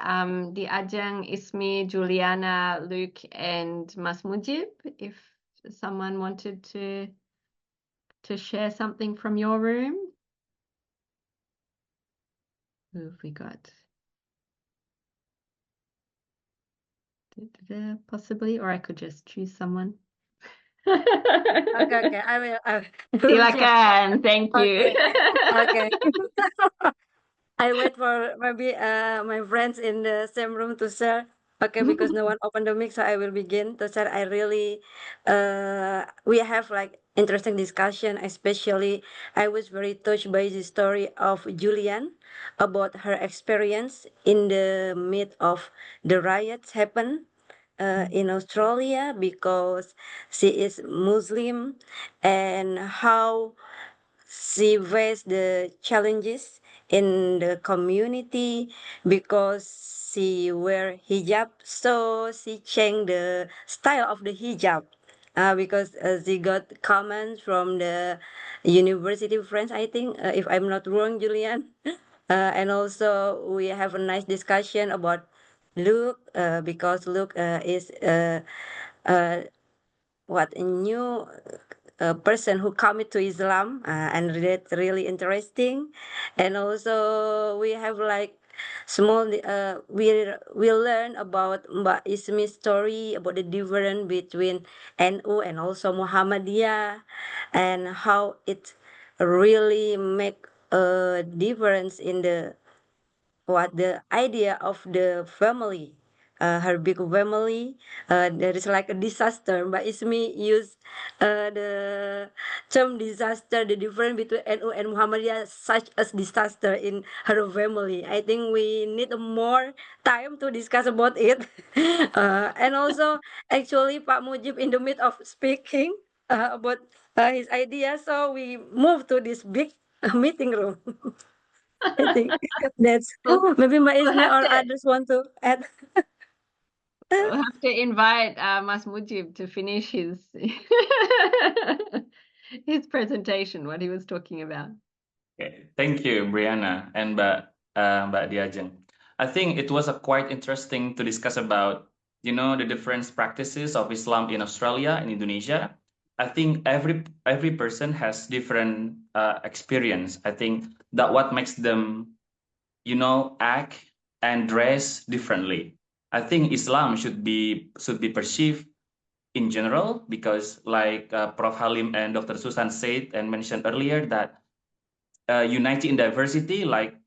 the Ajeng, Ismi, Juliana, Luke, and Mas Mujib, if someone wanted to share something from your room. Who have we got? Possibly, or I could just choose someone. Okay, I will. Silakan, thank you. Okay. I wait for maybe my friends in the same room to share. Okay, because no one opened the mic, so I will begin to share. I really, we have like interesting discussion. Especially, I was very touched by the story of Julian about her experience in the mid of the riots happen in Australia because she is Muslim, and how she faced the challenges in the community because she wear hijab, so she changed the style of the hijab because she got comments from the university friends, I think, if I'm not wrong, Julian. And also we have a nice discussion about Luke because Luke is uh, what a new person who come to Islam, and that's really interesting. And also we have like small we learn about Mbak Ismi's story about the difference between NU and also Muhammadiyah, and how it really make a difference in the what the idea of the family, her big family. There is like a disaster, but Ismi used the term disaster, the difference between NU and Muhammadiyah, such as disaster in her family. I think we need more time to discuss about it. And also, actually, Pak Mujib in the mid of speaking about his idea, so we move to this big meeting room. I think that's maybe my Ismail or others want to add. We'll have to invite Mas Mujib to finish his his presentation, what he was talking about. Okay. Thank you, Brianna and Mbak Diajeng. I think it was quite interesting to discuss about, the different practices of Islam in Australia and Indonesia. I think every person has different experience. I think that what makes them, act and dress differently. I think Islam should be perceived in general because, like Prof. Halim and Dr. Susan said and mentioned earlier, that uniting in diversity, like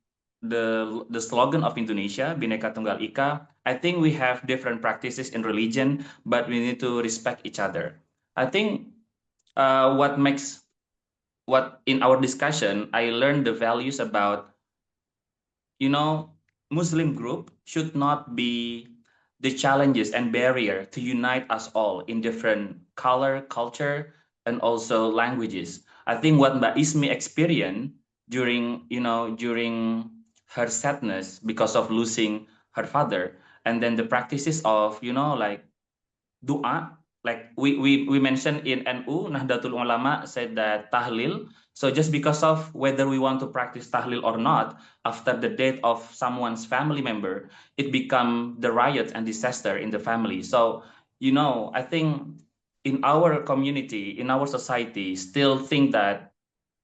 the slogan of Indonesia, Bhinneka Tunggal Ika. I think we have different practices in religion, but we need to respect each other. I think what in our discussion, I learned the values about, Muslim group should not be the challenges and barrier to unite us all in different color, culture, and also languages. I think what Mbak Ismi experienced during her sadness because of losing her father, and then the practices of, like dua, like we mentioned in NU, Nahdlatul Ulama said that tahlil. So just because of whether we want to practice tahlil or not, after the death of someone's family member, it become the riot and disaster in the family. So, I think in our community, in our society, still think that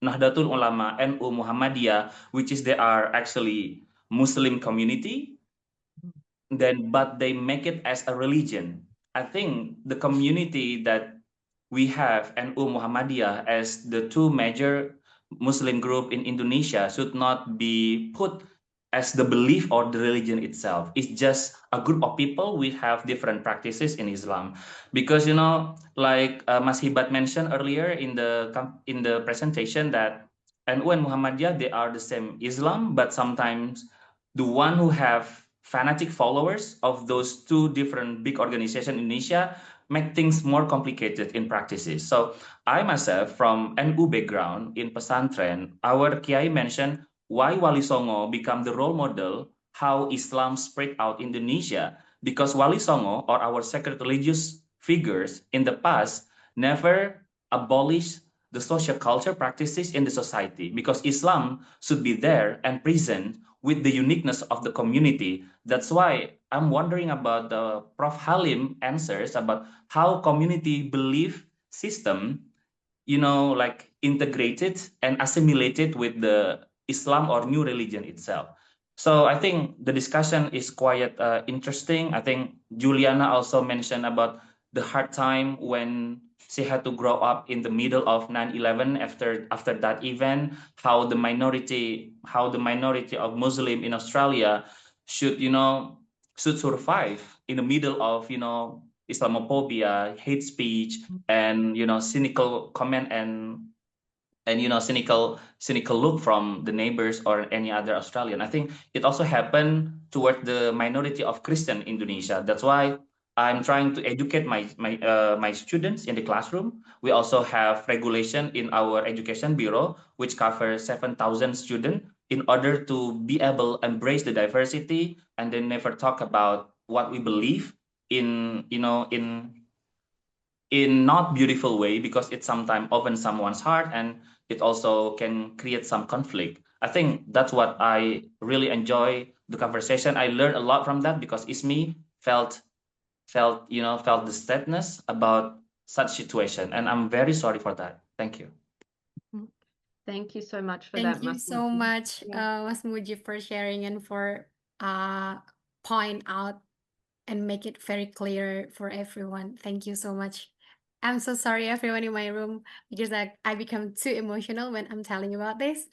Nahdlatul Ulama, NU, Muhammadiyah, which is they are actually Muslim community, but they make it as a religion. I think the community that we have NU Muhammadiyah as the two major Muslim group in Indonesia should not be put as the belief or the religion itself. It's just a group of people. We have different practices in Islam, because like Mas Hibat mentioned earlier in the presentation that NU and Muhammadiyah, they are the same Islam, but sometimes the one who have fanatic followers of those two different big organizations in Indonesia make things more complicated in practices. So I myself, from NU background in pesantren, our Kiai mentioned why Wali Songo become the role model, how Islam spread out Indonesia, because Wali Songo or our sacred religious figures in the past never abolished the social culture practices in the society, because Islam should be there and present with the uniqueness of the community. That's why I'm wondering about the Prof. Halim answers about how community belief system, like integrated and assimilated with the Islam or new religion itself. So I think the discussion is quite interesting. I think Juliana also mentioned about the hard time when she had to grow up in the middle of 9/11 after that event, how the minority of Muslim in Australia should survive in the middle of Islamophobia, hate speech, and cynical comment and cynical look from the neighbors or any other Australian. I think it also happened toward the minority of Christian Indonesia. That's why I'm trying to educate my students in the classroom. We also have regulation in our education bureau, which covers 7,000 students, in order to be able to embrace the diversity and then never talk about what we believe in not beautiful way, because it sometimes opens someone's heart and it also can create some conflict. I think that's what I really enjoy the conversation. I learned a lot from that, because Ismi felt the sadness about such situation, and I'm very sorry for that. Thank you. Thank you so much for Thank that, you Mas so Muji. much, Mas Muji, for sharing and for point out and make it very clear for everyone. Thank you so much. I'm so sorry, everyone in my room, because I become too emotional when I'm telling about this.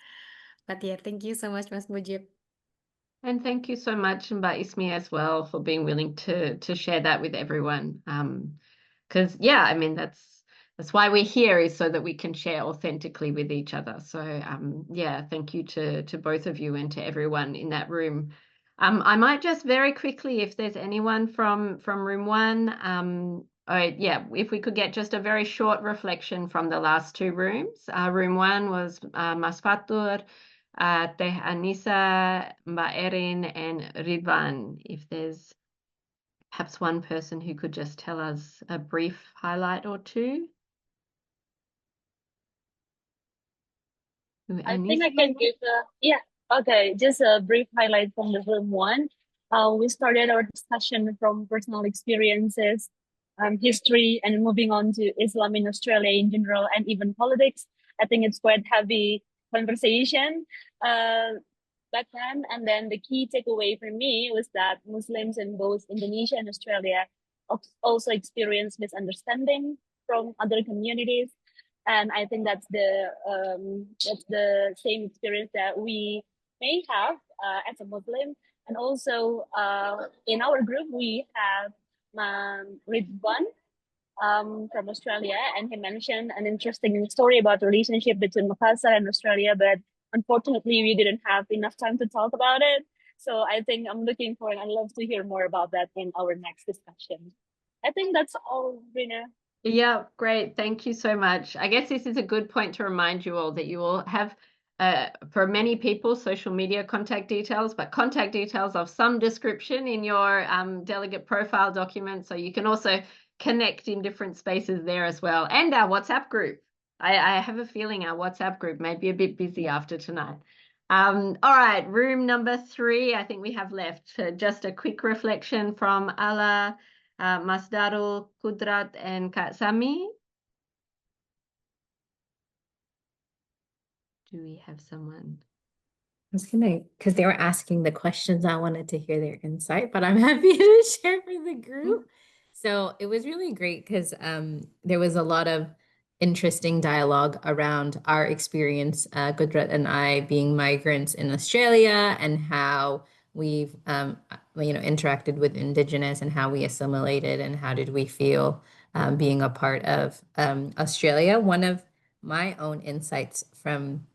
But yeah, thank you so much, Mas Mujib. And thank you so much, Mbak Ismi, as well, for being willing to share that with everyone. Because yeah, I mean that's why we're here, is so that we can share authentically with each other. So yeah, thank you to both of you and to everyone in that room. I might just very quickly, if there's anyone from room one, yeah, if we could get just a very short reflection from the last two rooms. Room one was Mas Fatur, Teh Anissa, Mbak Erin, and Ridwan. If there's perhaps one person who could just tell us a brief highlight or two. I think I can give just a brief highlight from the room one. We started our discussion from personal experiences, history, and moving on to Islam in Australia in general, and even politics. I think it's quite heavy conversation back then. And then the key takeaway for me was that Muslims in both Indonesia and Australia also experience misunderstanding from other communities. And I think that's the same experience that we may have as a Muslim. And also in our group, we have Ridwan from Australia, and he mentioned an interesting story about the relationship between Makassar and Australia, but unfortunately we didn't have enough time to talk about it. So I think I'm looking for, and I'd love to hear more about that in our next discussion. I think that's all, Rina. Yeah, great. Thank you so much. I guess this is a good point to remind you all that you all have, for many people, social media contact details, but contact details of some description in your delegate profile document. So you can also connect in different spaces there as well. And our WhatsApp group. I have a feeling our WhatsApp group may be a bit busy after tonight. All right, room number 3, I think we have left. Just a quick reflection from Ala, Mas Darul, Kudrat, and Kak Sami. Do we have someone? I was gonna, because they were asking the questions, I wanted to hear their insight, but I'm happy to share for the group. So it was really great because there was a lot of interesting dialogue around our experience, Gudrat and I being migrants in Australia, and how we've interacted with Indigenous and how we assimilated and how did we feel being a part of Australia. One of my own insights from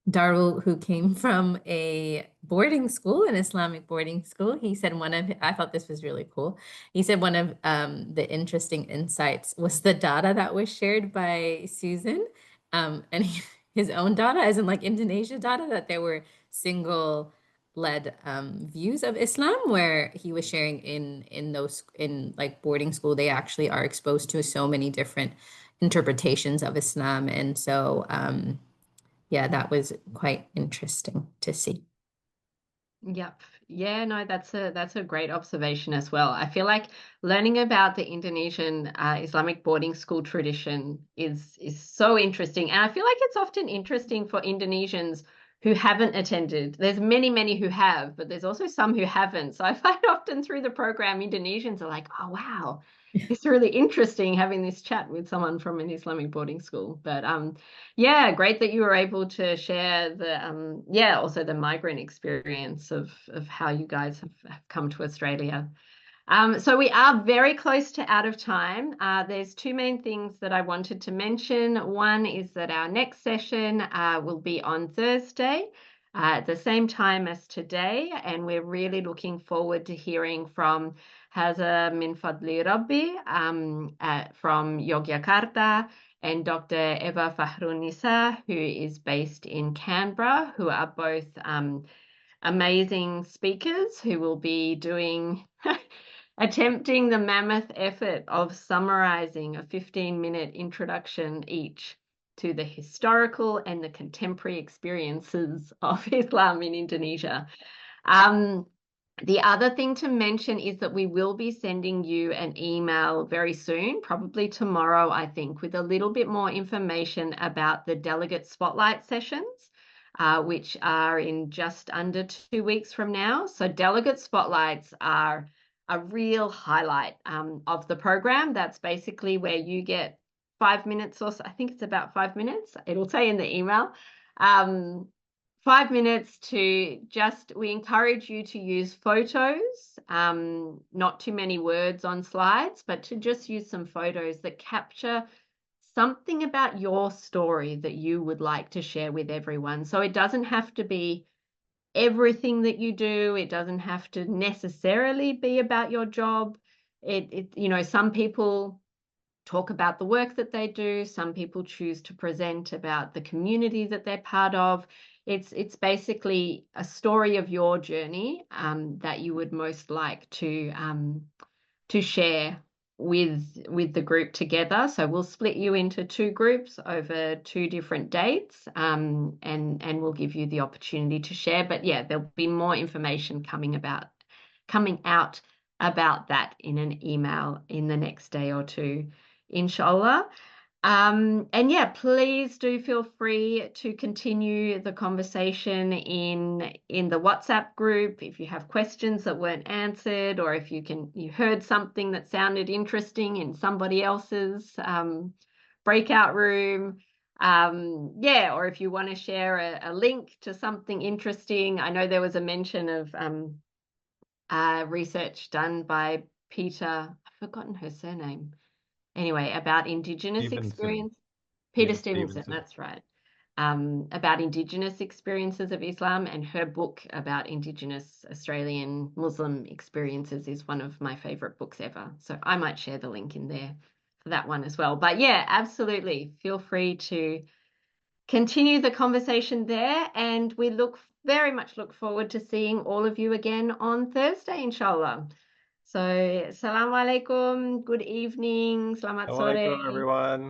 Darul, who came from a boarding school, an Islamic boarding school, he said I thought this was really cool. He said one of the interesting insights was the data that was shared by Susan, and his own data, as in like Indonesia data, that there were single-led views of Islam, where he was sharing in like boarding school, they actually are exposed to so many different interpretations of Islam, and so yeah, that was quite interesting to see. Yep. Yeah, no, that's a great observation as well. I feel like learning about the Indonesian Islamic boarding school tradition is so interesting. And I feel like it's often interesting for Indonesians who haven't attended. There's many who have, but there's also some who haven't. So I find often through the program, Indonesians are like, oh, wow, it's really interesting having this chat with someone from an Islamic boarding school. But yeah, great that you were able to share the also the migrant experience of how you guys have come to Australia. So we are very close to out of time. There's 2 main things that I wanted to mention. One is that our next session will be on Thursday at the same time as today, and we're really looking forward to hearing from Haza Min Fadli Rabbi from Yogyakarta, and Dr. Eva Fahrunisa, who is based in Canberra, who are both amazing speakers who will be attempting the mammoth effort of summarizing a 15-minute introduction each to the historical and the contemporary experiences of Islam in Indonesia. The other thing to mention is that we will be sending you an email very soon, probably tomorrow, I think, with a little bit more information about the delegate spotlight sessions, which are in just under 2 weeks from now. So delegate spotlights are a real highlight of the program. That's basically where you get 5 minutes or so. I think it's about 5 minutes. It'll say in the email. 5 minutes to we encourage you to use photos, not too many words on slides, but to just use some photos that capture something about your story that you would like to share with everyone. So it doesn't have to be everything that you do. It doesn't have to necessarily be about your job. Some people talk about the work that they do. Some people choose to present about the community that they're part of. It's basically a story of your journey that you would most like to share with the group together. So we'll split you into 2 groups over 2 different dates, and we'll give you the opportunity to share. But yeah, there'll be more information coming out about that in an email in the next day or 2, inshallah. And yeah, please do feel free to continue the conversation in the WhatsApp group if you have questions that weren't answered, or if you heard something that sounded interesting in somebody else's breakout room. Or if you want to share a link to something interesting. I know there was a mention of research done by Peter, I've forgotten her surname. Anyway, about Indigenous experience. Peter Stevenson, that's right. About Indigenous experiences of Islam, and her book about Indigenous Australian Muslim experiences is one of my favorite books ever. So I might share the link in there for that one as well. But yeah, absolutely. Feel free to continue the conversation there. And we very much look forward to seeing all of you again on Thursday, inshallah. So, Assalamualaikum, good evening, selamat sore. Assalamualaikum, everyone.